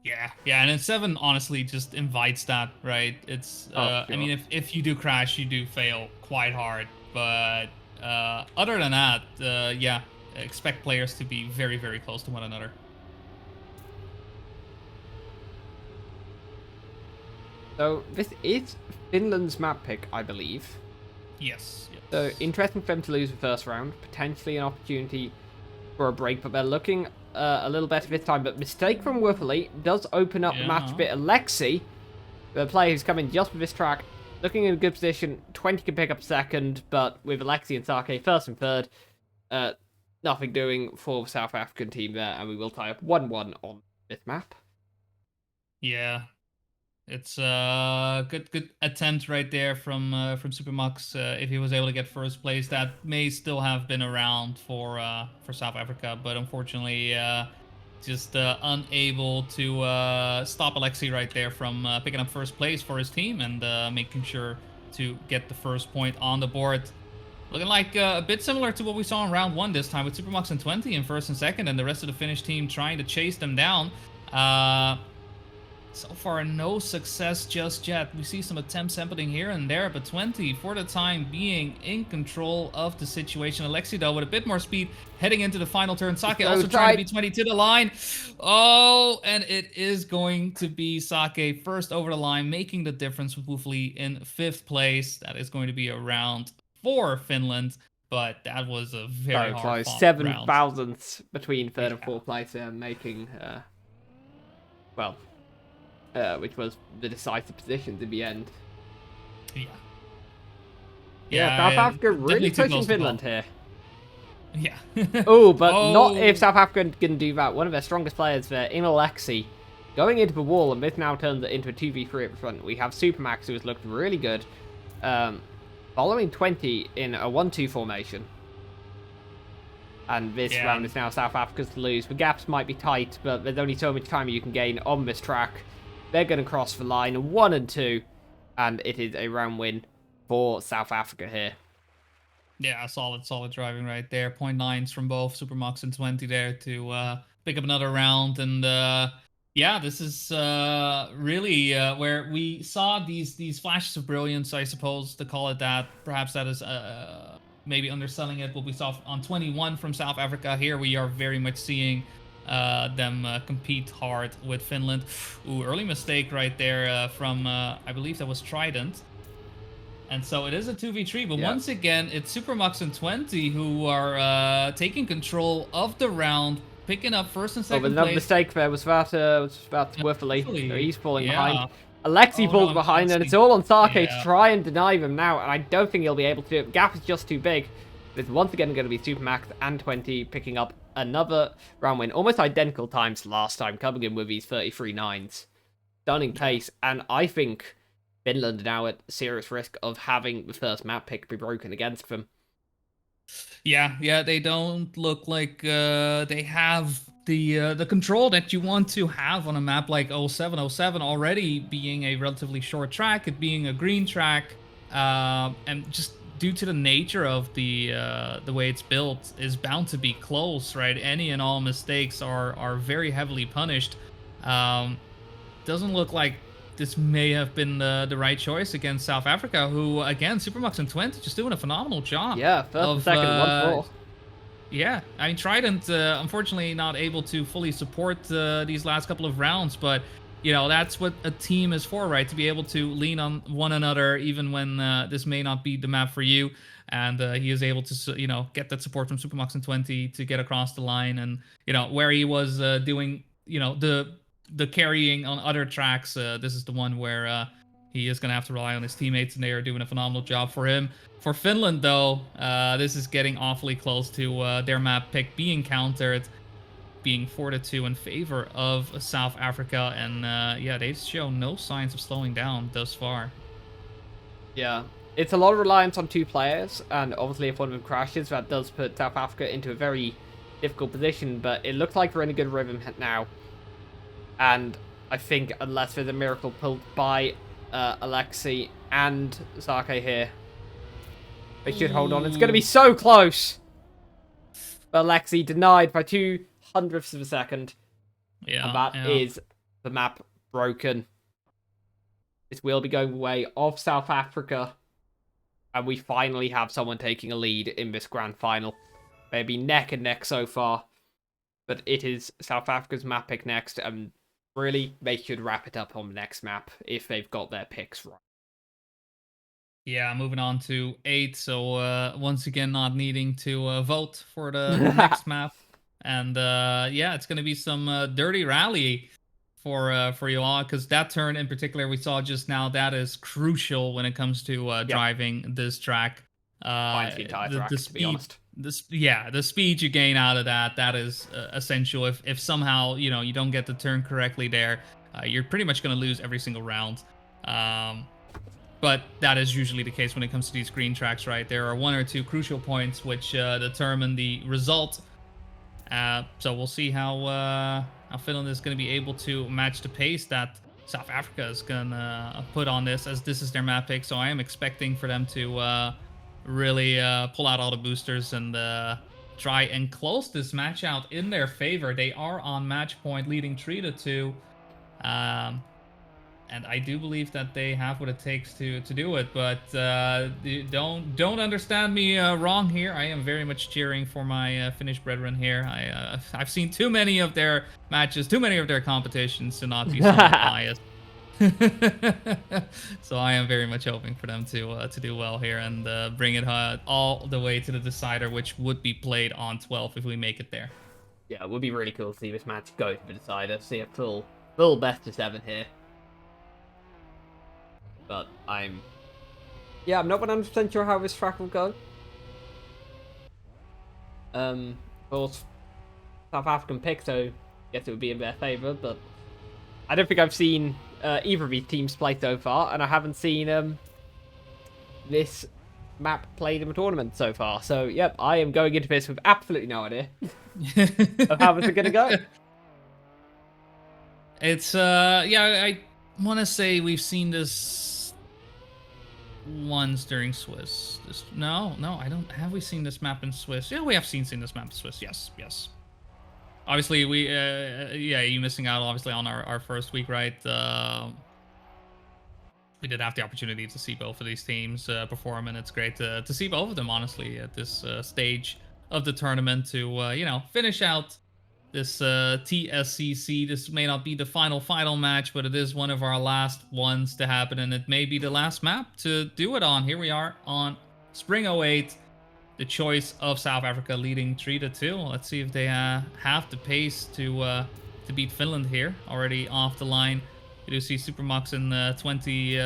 Yeah, and then 7 honestly just invites that, right? It's Sure. I mean, if you do crash, you do fail quite hard, but other than that, yeah, expect players to be very, very close to one another. So this is Finland's map pick, I believe. Yes. So interesting for them to lose the first round, potentially an opportunity for a break, but they're looking a little better this time. But mistake from Woofley does open up the match a bit. Alexi, the player who's come in just for this track, looking in a good position. 20 can pick up second, but with Alexi and Sake first and third, nothing doing for the South African team there, and we will tie up 1-1 on this map. Yeah, it's a good attempt right there from Supermax. If he was able to get first place, that may still have been around for South Africa, but unfortunately, just unable to stop Alexi right there from picking up first place for his team and making sure to get the first point on the board. Looking like a bit similar to what we saw in round 1 this time, with Supermax and 20 in first and second, and the rest of the Finnish team trying to chase them down. So far, no success just yet. We see some attempts happening here and there, but 20 for the time being in control of the situation. Alexi, though, with a bit more speed heading into the final turn. Sake So also trying to beat 20 to the line. Oh, and it is going to be Sake first over the line, making the difference with Woofley in 5th place. That is going to be a round for Finland, but that was a very so hard close. fought 7 round. thousandths between 3rd and Yeah. 4th place, making, well, which was the decisive positions in the end. Yeah, South Africa really too pushing close to Finland call. here. Yeah. Oh, but not if South Africa can do that. One of their strongest players there, in Alexi, going into the wall, and this now turns it into a 2v3 at the front. We have Supermax, who has looked really good, following 20 in a 1-2 formation. And this round is now South Africa's to lose. The gaps might be tight, but there's only so much time you can gain on this track. They're going to cross the line 1 and 2, and it is a round win for South Africa here. Yeah, solid driving right there. 0.9s from both Supermax and 20 there to pick up another round. And yeah, this is really where we saw these flashes of brilliance, I suppose, to call it that. Perhaps that is maybe underselling it. What we saw on 21 from South Africa. Here we are very much seeing them compete hard with Finland. Ooh, early mistake right there from, I believe that was Trident. And so it is a 2v3, but once again, it's Supermax and 20 who are taking control of the round, picking up 1st and 2nd place. Another mistake there was that Worthily. So he's falling behind. Alexi falls behind, and it's all on Sake to try and deny them now, and I don't think he'll be able to do it. The gap is just too big. It's once again going to be Supermax and 20 picking up another round win. Almost identical times to last time, coming in with these 33.9s. Stunning pace, and I think Finland are now at serious risk of having the first map pick be broken against them. Yeah, they don't look like they have the control that you want to have on a map like 0707, already being a relatively short track, it being a green track, and just due to the nature of the way it's built, is bound to be close, right? Any and all mistakes are very heavily punished. Doesn't look like this may have been the right choice against South Africa, who, again, Supermax and 20 just doing a phenomenal job. Yeah, first and second, 1-4. Yeah, I mean, Trident, unfortunately, not able to fully support these last couple of rounds, but, you know, that's what a team is for, right? To be able to lean on one another, even when this may not be the map for you. And he is able to, you know, get that support from Supermax and 20 to get across the line. And, you know, where he was doing, you know, the carrying on other tracks, this is the one where he is going to have to rely on his teammates, and they are doing a phenomenal job for him. For Finland, though, this is getting awfully close to their map pick being countered, being 4-2 in favor of South Africa, and yeah, they show no signs of slowing down thus far. Yeah, it's a lot of reliance on 2 players, and obviously if one of them crashes, that does put South Africa into a very difficult position, but it looks like we're in a good rhythm now. And I think unless there's a miracle pulled by Alexi and Sake here, they should hold on. It's going to be so close. But Alexi denied by 0.02 of a second. Yeah, and that is the map broken. This will be going the way of South Africa. And we finally have someone taking a lead in this grand final. They've been neck and neck so far. But it is South Africa's map pick next, and really, they should wrap it up on the next map if they've got their picks right. Yeah, moving on to 8. So once again, not needing to vote for the next map. And yeah, it's going to be some dirty rally for you all, because that turn in particular we saw just now, that is crucial when it comes to driving this track. Finds the entire track, to be honest. The speed you gain out of that is essential. If somehow, you know, you don't get the turn correctly there, you're pretty much going to lose every single round. But that is usually the case when it comes to these green tracks, right? There are 1 or 2 crucial points which determine the result. So we'll see how Finland is going to be able to match the pace that South Africa is going to put on this, as this is their map pick. So I am expecting for them to really pull out all the boosters and try and close this match out in their favor. They are on match point, leading 3-2. And I do believe that they have what it takes to do it. But don't understand me wrong here. I am very much cheering for my Finnish brethren here. I've seen too many of their matches, too many of their competitions to not be somewhat biased. So I am very much hoping for them to do well here and bring it all the way to the decider, which would be played on 12 if we make it there. Yeah, it would be really cool to see this match go to the decider, see a full best of 7 here. But I'm not 100% sure how this track will go. Of course, South African pick, so I guess it would be in their favour, but I don't think I've seen either of these teams play so far, and I haven't seen this map played in the tournament so far. So, yep, I am going into this with absolutely no idea of how this is going to go. It's, I want to say we've seen this once during Swiss. No, I don't. Have we seen this map in Swiss? Yeah, we have seen this map in Swiss. Yes. Obviously, you missing out, obviously, on our first week, right? We did have the opportunity to see both of these teams perform, and it's great to see both of them, honestly, at this stage of the tournament to, finish out this TSCC. This may not be the final match, but it is one of our last ones to happen, and it may be the last map to do it on. Here we are on Spring 08. The choice of South Africa leading 3-2. Let's see if they have the pace to beat Finland here. Already off the line. You do see Supermax and 20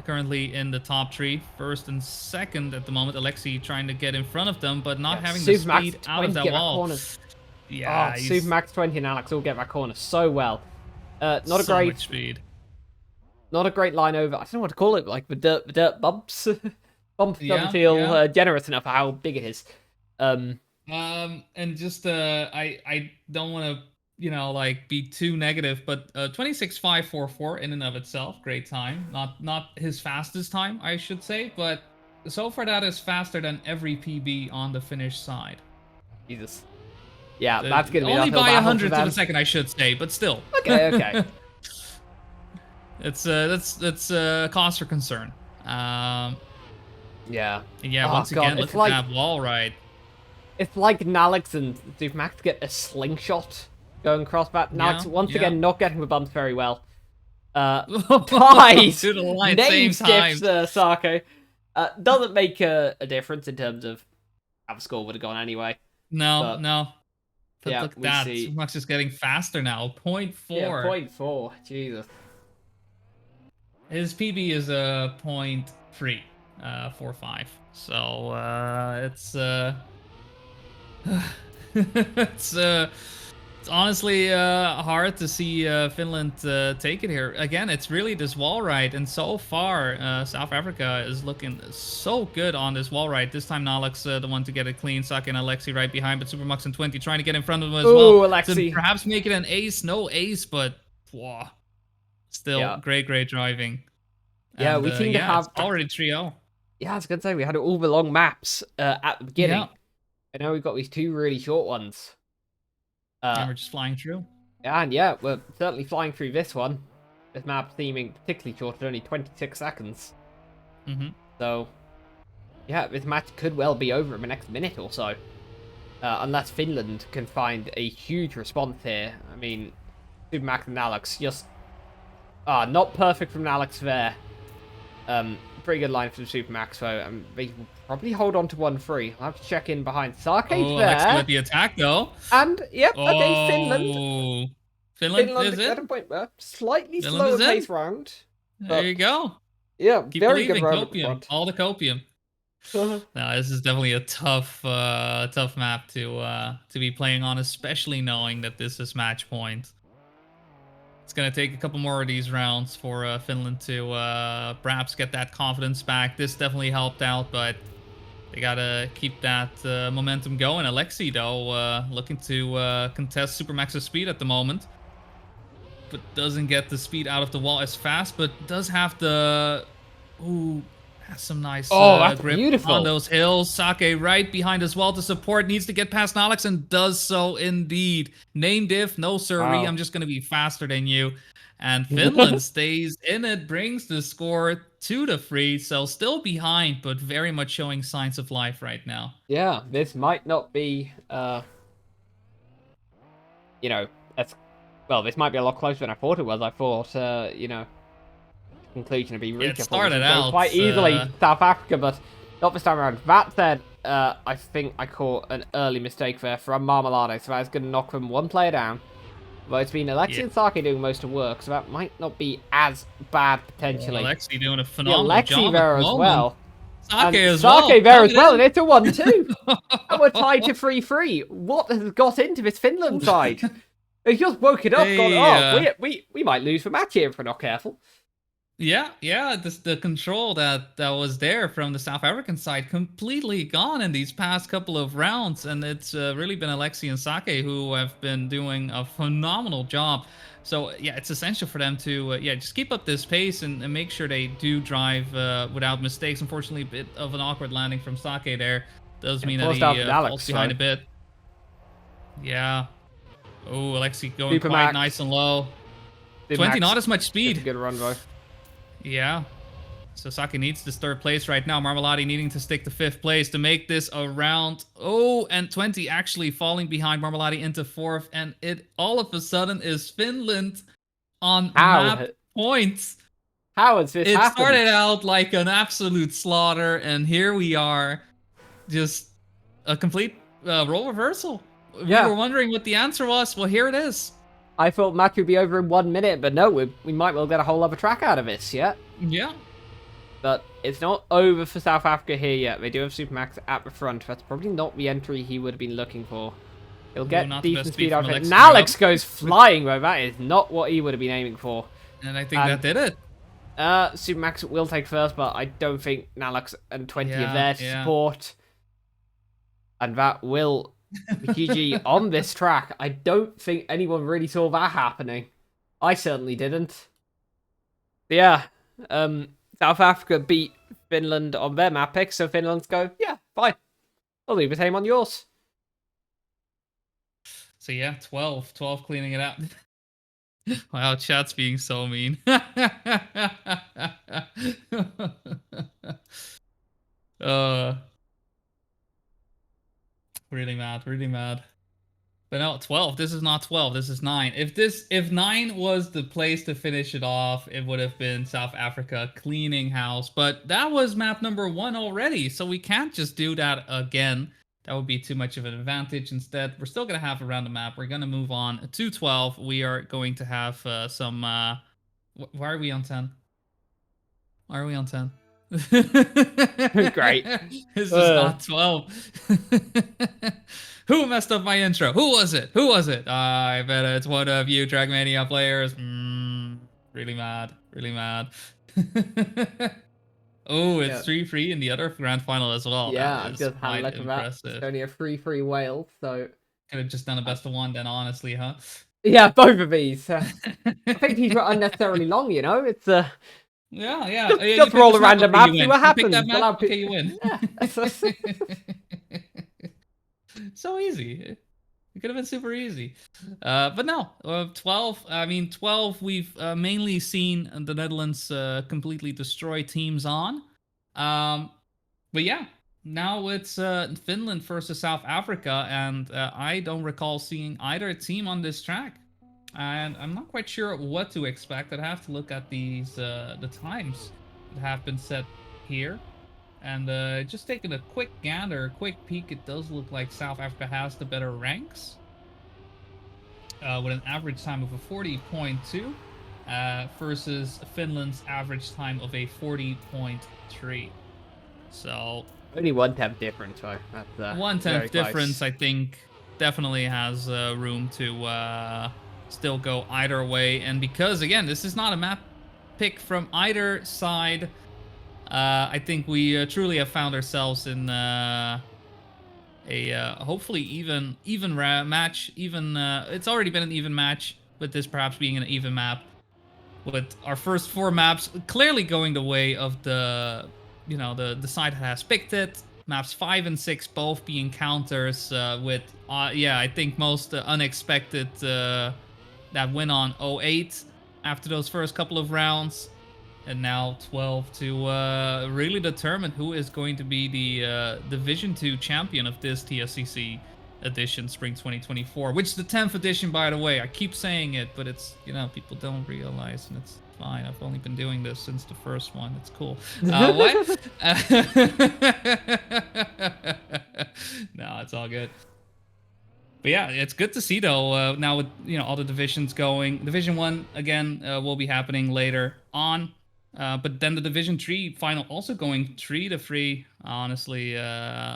currently in the top 3. First and second at the moment. Alexi trying to get in front of them, but not having the speed out of that wall. Yeah, Supermax 20 and Alex all get that corner so well. Not a so great much speed. Not a great line over. I don't know what to call it. Like the dirt bumps. Bump doesn't feel generous enough for how big it is. And just I don't want to be too negative, but 26.544 in and of itself, great time. Not his fastest time, I should say, but so far that is faster than every PB on the Finnish side. Jesus. Yeah, that's gonna be only by 100 to the second, I should say, but still. Okay. That's cause for concern. Yeah. Once again, look at that wall ride. It's like Nalix and Supermax get a slingshot going across that. Nalix once again not getting the bumps very well. Ties to the line, name same skips Sako. Doesn't make a difference in terms of how the score would have gone anyway. No. But look at that. Supermax is getting faster now. 0.4. Yeah, 0.4. Jesus. His PB is a 0.3. 4-5. So it's honestly hard to see Finland take it here. Again, it's really this wall ride, and so far South Africa is looking so good on this wall ride. This time Nalix the one to get it clean. Saki and Alexi right behind, but Supermax and 20 trying to get in front of him as well. Alexi. To perhaps make it an ace. No ace, but still great driving. Yeah, we seem to have already 3-0. Yeah, I was gonna say we had all the long maps at the beginning. Yeah. And now we've got these 2 really short ones. And we're just flying through. And we're certainly flying through this one. This map seeming particularly short at only 26 seconds. So, this match could well be over in the next minute or so. Unless Finland can find a huge response here. I mean, Supermax and Alex just... not perfect from Alex there. Pretty good line from Supermax, so they will probably hold on to 1-3. I'll have to check in behind Sarkate there. Alex with the attack, though. And, okay, Finland. Finland is it? Point there. Slightly slower pace round. There you go. Yeah, Keep very believing. good round Copium. All the copium. No, this is definitely a tough map to be playing on, especially knowing that this is match point. It's going to take a couple more of these rounds for Finland to perhaps get that confidence back. This definitely helped out, but they got to keep that momentum going. Alexi, though, looking to contest Supermax's speed at the moment, but doesn't get the speed out of the wall as fast, but does have the... Ooh, has some nice grip beautiful on those hills. Sake right behind as well to support. Needs to get past Nalix and does so indeed. Name diff, no siree. I'm just going to be faster than you. And Finland stays in it, brings the score 2-3, so still behind, but very much showing signs of life right now. Yeah, this might not be, you know, this might be a lot closer than I thought it was. I thought, conclusion would be Yeah, it reachable. started out quite easily South Africa, but not this time around. That said, I think I caught an early mistake there from Marmalade, so that's going to knock them one player down. But it's been Alexi and Sake doing most of the work, so that might not be as bad potentially. Alexi doing a phenomenal job Alexi there as well. Sake as Sake there as well, and it's a 1-2. And we're tied to 3-3. What has got into this Finland side? They just woke it up, we might lose the match here if we're not careful. Yeah, the control that was there from the South African side completely gone in these past couple of rounds, and it's really been Alexi and Sake who have been doing a phenomenal job. So yeah, it's essential for them to just keep up this pace and make sure they do drive without mistakes. Unfortunately, a bit of an awkward landing from Sake there does mean that he falls behind a bit. Yeah. Oh, Alexi going quite nice and low. 20, not as much speed. It's a good run, though. Yeah. So Sake needs this third place right now. Marmalade needing to stick to fifth place to make this a round. Oh, and 20 actually falling behind Marmalade into fourth. And it all of a sudden is Finland on map points. How has this happened? It started out like an absolute slaughter, and here we are. Just a complete role reversal. Yeah. We were wondering what the answer was. Well, here it is. I thought match would be over in 1 minute, but no, we might well get a whole other track out of this, yeah? Yeah. But it's not over for South Africa here yet. They do have Supermax at the front. That's probably not the entry he would have been looking for. He'll get decent speed out of it. Now Alex goes flying, though. That is not what he would have been aiming for. And I think that did it. Supermax will take first, but I don't think Nalex and 20 are there to support. And that will be GG on this track. I don't think anyone really saw that happening. I certainly didn't. But yeah, South Africa beat Finland on their map pick, so Finland's go, yeah, fine. I'll leave the same on yours. So yeah, 12 cleaning it up. Wow, chat's being so mean. Really mad. But no, 12. This is not 12. This is 9. If 9 was the place to finish it off, it would have been South Africa cleaning house. But that was map number 1 already, so we can't just do that again. That would be too much of an advantage. Instead, we're still going to have a random map. We're going to move on to 12. We are going to have some... why are we on 10? Why are we on 10? Great. This is not 12. Who messed up my intro? Who was it? I bet it's one of you Trackmania players. Really mad. Oh, it's 3-3 in the other grand final as well. Yeah, I've just had a look at that. It's only a 3-3 Wales, so... Could have just done a best of 1 then, honestly, huh? Yeah, both of these. I think these were unnecessarily long, you know? It's Yeah. Just roll a random map, see what happens. Pick that map, okay, you win. So easy. It could have been super easy. But no, 12. I mean, 12 we've mainly seen the Netherlands completely destroy teams on. But yeah, now it's Finland versus South Africa, and I don't recall seeing either team on this track. And I'm not quite sure what to expect. I'd have to look at these the times that have been set here. And just taking a quick gander, a quick peek, it does look like South Africa has the better ranks. With an average time of a 40.2 versus Finland's average time of a 40.3. So... only 1/10 difference, though. That's 1/10 difference, I think, definitely has room to still go either way. And because, again, this is not a map pick from either side... I think we truly have found ourselves in a hopefully even match. It's already been an even match, with this perhaps being an even map. With our first 4 maps clearly going the way of the side that has picked it. Maps 5 and 6 both being counters with I think most unexpected that win on 08. after those first couple of rounds. And now 12 to really determine who is going to be the Division 2 champion of this TSCC edition, Spring 2024. Which is the 10th edition, by the way. I keep saying it, but it's, people don't realize, and it's fine. I've only been doing this since the first one. It's cool. What? No, it's all good. But yeah, it's good to see though. Now with all the divisions going, Division 1 again will be happening later on. But then the Division 3 final also going 3-3. Honestly,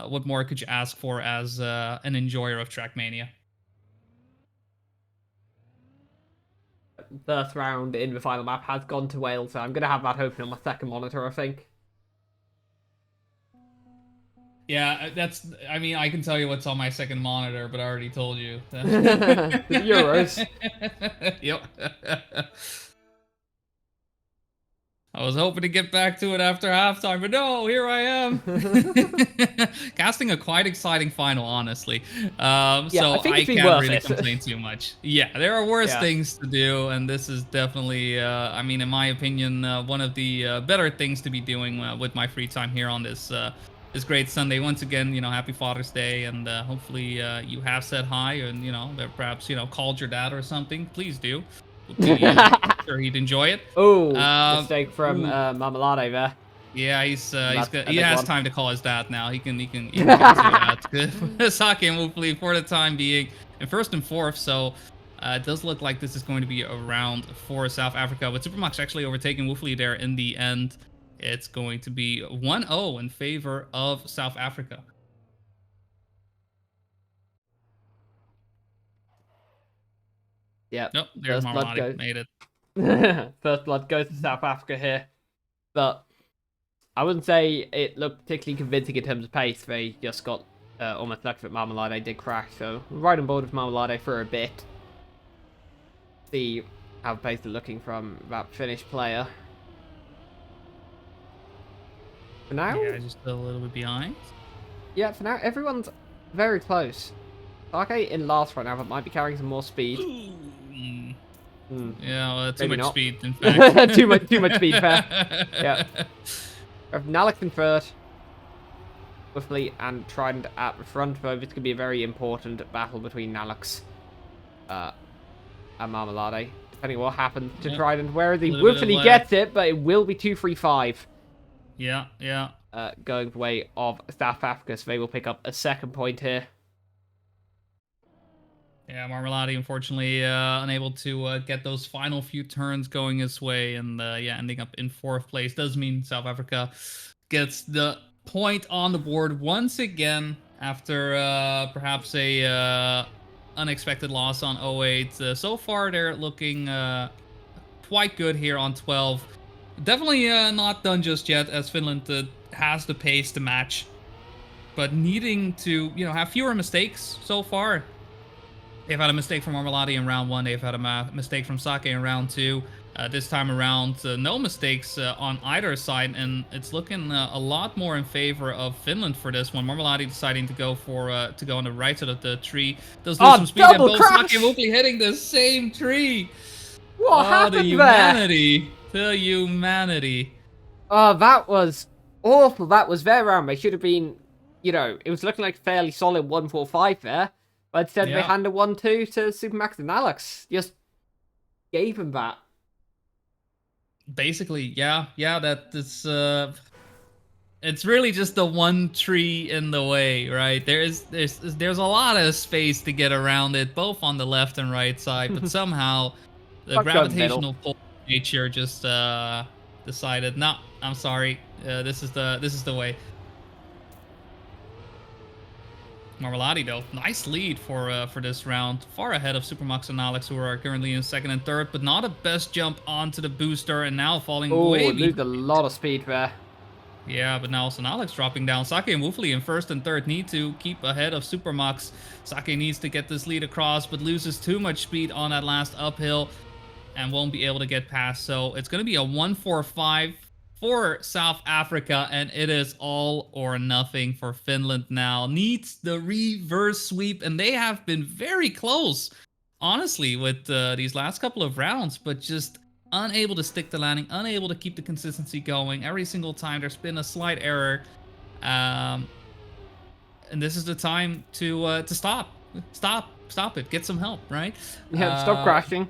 what more could you ask for as an enjoyer of Trackmania? First round in the final map has gone to Wales, so I'm going to have that open on my second monitor, I think. Yeah, I can tell you what's on my second monitor, but I already told you. The Euros. Yep. I was hoping to get back to it after halftime, but no, here I am. Casting a quite exciting final, honestly. So I can't really complain too much. Yeah, there are worse things to do, and this is definitely, in my opinion, one of the better things to be doing with my free time here on this great Sunday. Once again, happy Father's Day, and hopefully you have said hi, and perhaps called your dad or something. Please do. Sure he'd enjoy it. Oh, mistake from Marmalade there. Yeah, he has time to call his dad now. He can get to that. Sake and Woofley for the time being in first and fourth. So it does look like this is going to be a round for South Africa, with Supermax actually overtaking Woofley there in the end. It's going to be 1-0 in favor of South Africa. Yeah. Nope, there's Marmalade. Made it. First blood goes to South Africa here. But I wouldn't say it looked particularly convincing in terms of pace. They just got almost lucky that Marmalade did crash. So right on board with Marmalade for a bit. See how pace they're looking from that Finnish player. For now? Yeah, just a little bit behind. Yeah, for now, everyone's very close. Sake in last right now, but might be carrying some more speed. Yeah, well, too much speed, in fact. too much speed, fair. Yeah. We have Nalek in third. Woofley and Trident at the front, though. It's going to be a very important battle between Naleks and Marmalade. Depending on what happens to Trident. Where the Woofley gets it, but it will be 2-3-5. Yeah. Going the way of South Africa, so they will pick up a second point here. Yeah, Marmalade, unfortunately, unable to get those final few turns going his way, and ending up in fourth place. Does mean South Africa gets the point on the board once again after perhaps a unexpected loss on 08. So far, they're looking quite good here on 12. Definitely not done just yet, as Finland has the pace to match, but needing to have fewer mistakes so far. They've had a mistake from Marmalade in round 1. They've had a mistake from Sake in round 2. This time around, no mistakes on either side, and it's looking a lot more in favor of Finland for this one. Marmalade deciding to go on the right side of the tree. Does lose some speed, and both Sake and Woofley hitting the same tree. What happened the humanity. There? The humanity. Oh, that was awful. That was their round. They should have been, it was looking like a fairly solid 1-4-5 there. But instead they handed 1-2 to Supermax and Alex. Just gave him that. Basically, yeah, that's it's really just the one tree in the way, right? There's a lot of space to get around it, both on the left and right side, but somehow the gravitational pull of nature just decided, no, I'm sorry, this is the way. Marmalade, though, nice lead for this round. Far ahead of Supermax and Alex, who are currently in second and third, but not a best jump onto the booster, and now falling way behind. Lose a lot of speed there. Yeah, but now also Alex dropping down. Sake and Woofley in first and third need to keep ahead of Supermax. Sake needs to get this lead across, but loses too much speed on that last uphill and won't be able to get past. So it's going to be a 1-4-5 for South Africa, and it is all or nothing for Finland now. Needs the reverse sweep, and they have been very close, honestly, with these last couple of rounds, but just unable to stick the landing, unable to keep the consistency going. Every single time there's been a slight error. And this is the time to stop it, get some help, right? Yeah, stop crashing.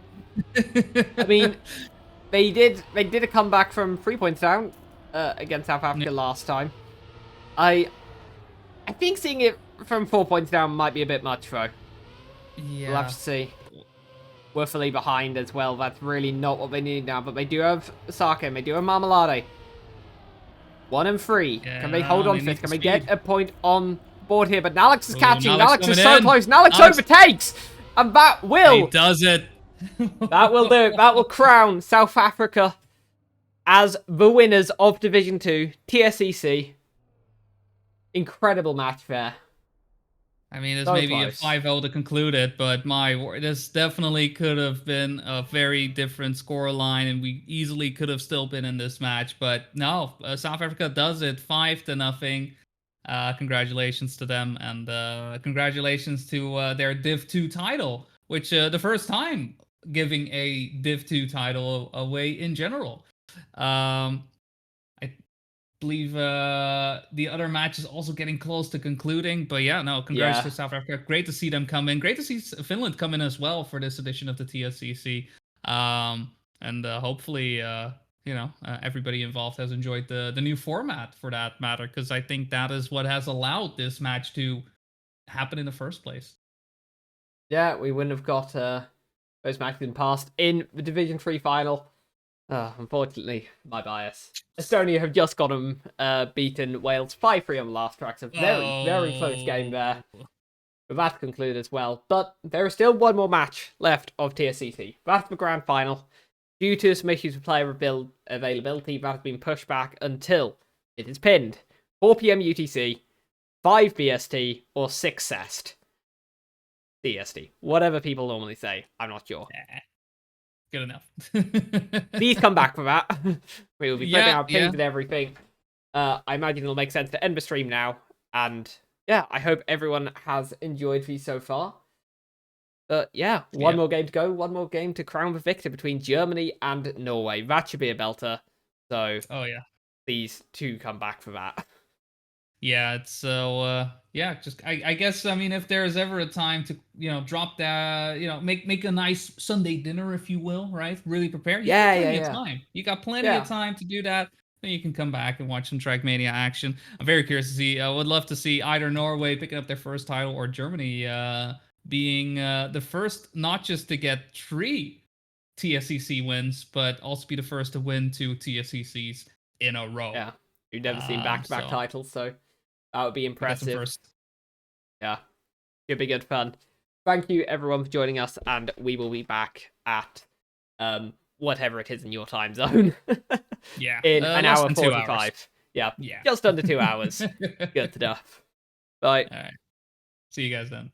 I mean, they did a comeback from 3 points down against South Africa last time. I think seeing it from 4 points down might be a bit much, though. Yeah, we'll have to see. Woefully behind as well. That's really not what they need now, but they do have sake and they do have marmalade. 1 and 3. Yeah, can they hold on fifth? Can they get a point on board here? But Nalex is catching. Nalex is so close. Nalex overtakes! And that will... He does it. That will do it. That will crown South Africa as the winners of Division 2, TSCC. Incredible match there. I mean, it's maybe a 5-0 to conclude it, but my word, this definitely could have been a very different scoreline, and we easily could have still been in this match. But no, South Africa does it 5-0. Congratulations to them, and congratulations to their Div 2 title, which the first time giving a Div 2 title away in general. I believe the other match is also getting close to concluding, but yeah, no, congrats to South Africa. Great to see them come in. Great to see Finland come in as well for this edition of the TSCC. And hopefully, everybody involved has enjoyed the new format for that matter, because I think that is what has allowed this match to happen in the first place. Yeah, we wouldn't have got those matches in past in the Division 3 final. Unfortunately, my bias. Estonia have just got them beaten Wales 5-3 on the last track. So very close game there. But that conclude as well. But there is still one more match left of TSCC. That's the grand final. Due to some issues with player availability, that has been pushed back until it is pinned. 4 PM UTC, 5 BST, or 6 CEST. CST. Whatever people normally say. I'm not sure. Good enough. Please come back for that. We will be putting out pings and everything. I imagine it'll make sense to end the stream now. And yeah, I hope everyone has enjoyed these so far. But yeah, one more game to go. One more game to crown the victor between Germany and Norway. That should be a belter. So these two come back for that. Yeah, it's so I guess, I mean, if there's ever a time to drop that, make a nice Sunday dinner, if you will, right? Really prepare. You got plenty of time. You got plenty of time to do that. Then you can come back and watch some Trackmania action. I'm very curious to see. I would love to see either Norway picking up their first title or Germany being the first, not just to get 3 TSCC wins, but also be the first to win 2 TSCCs in a row. Yeah, you've never seen back-to-back titles, so that would be impressive. Yeah, should be good fun. Thank you everyone for joining us, and we will be back at whatever it is in your time zone. In an hour 45. Yeah, just under 2 hours. Good stuff. Bye. All right. See you guys then.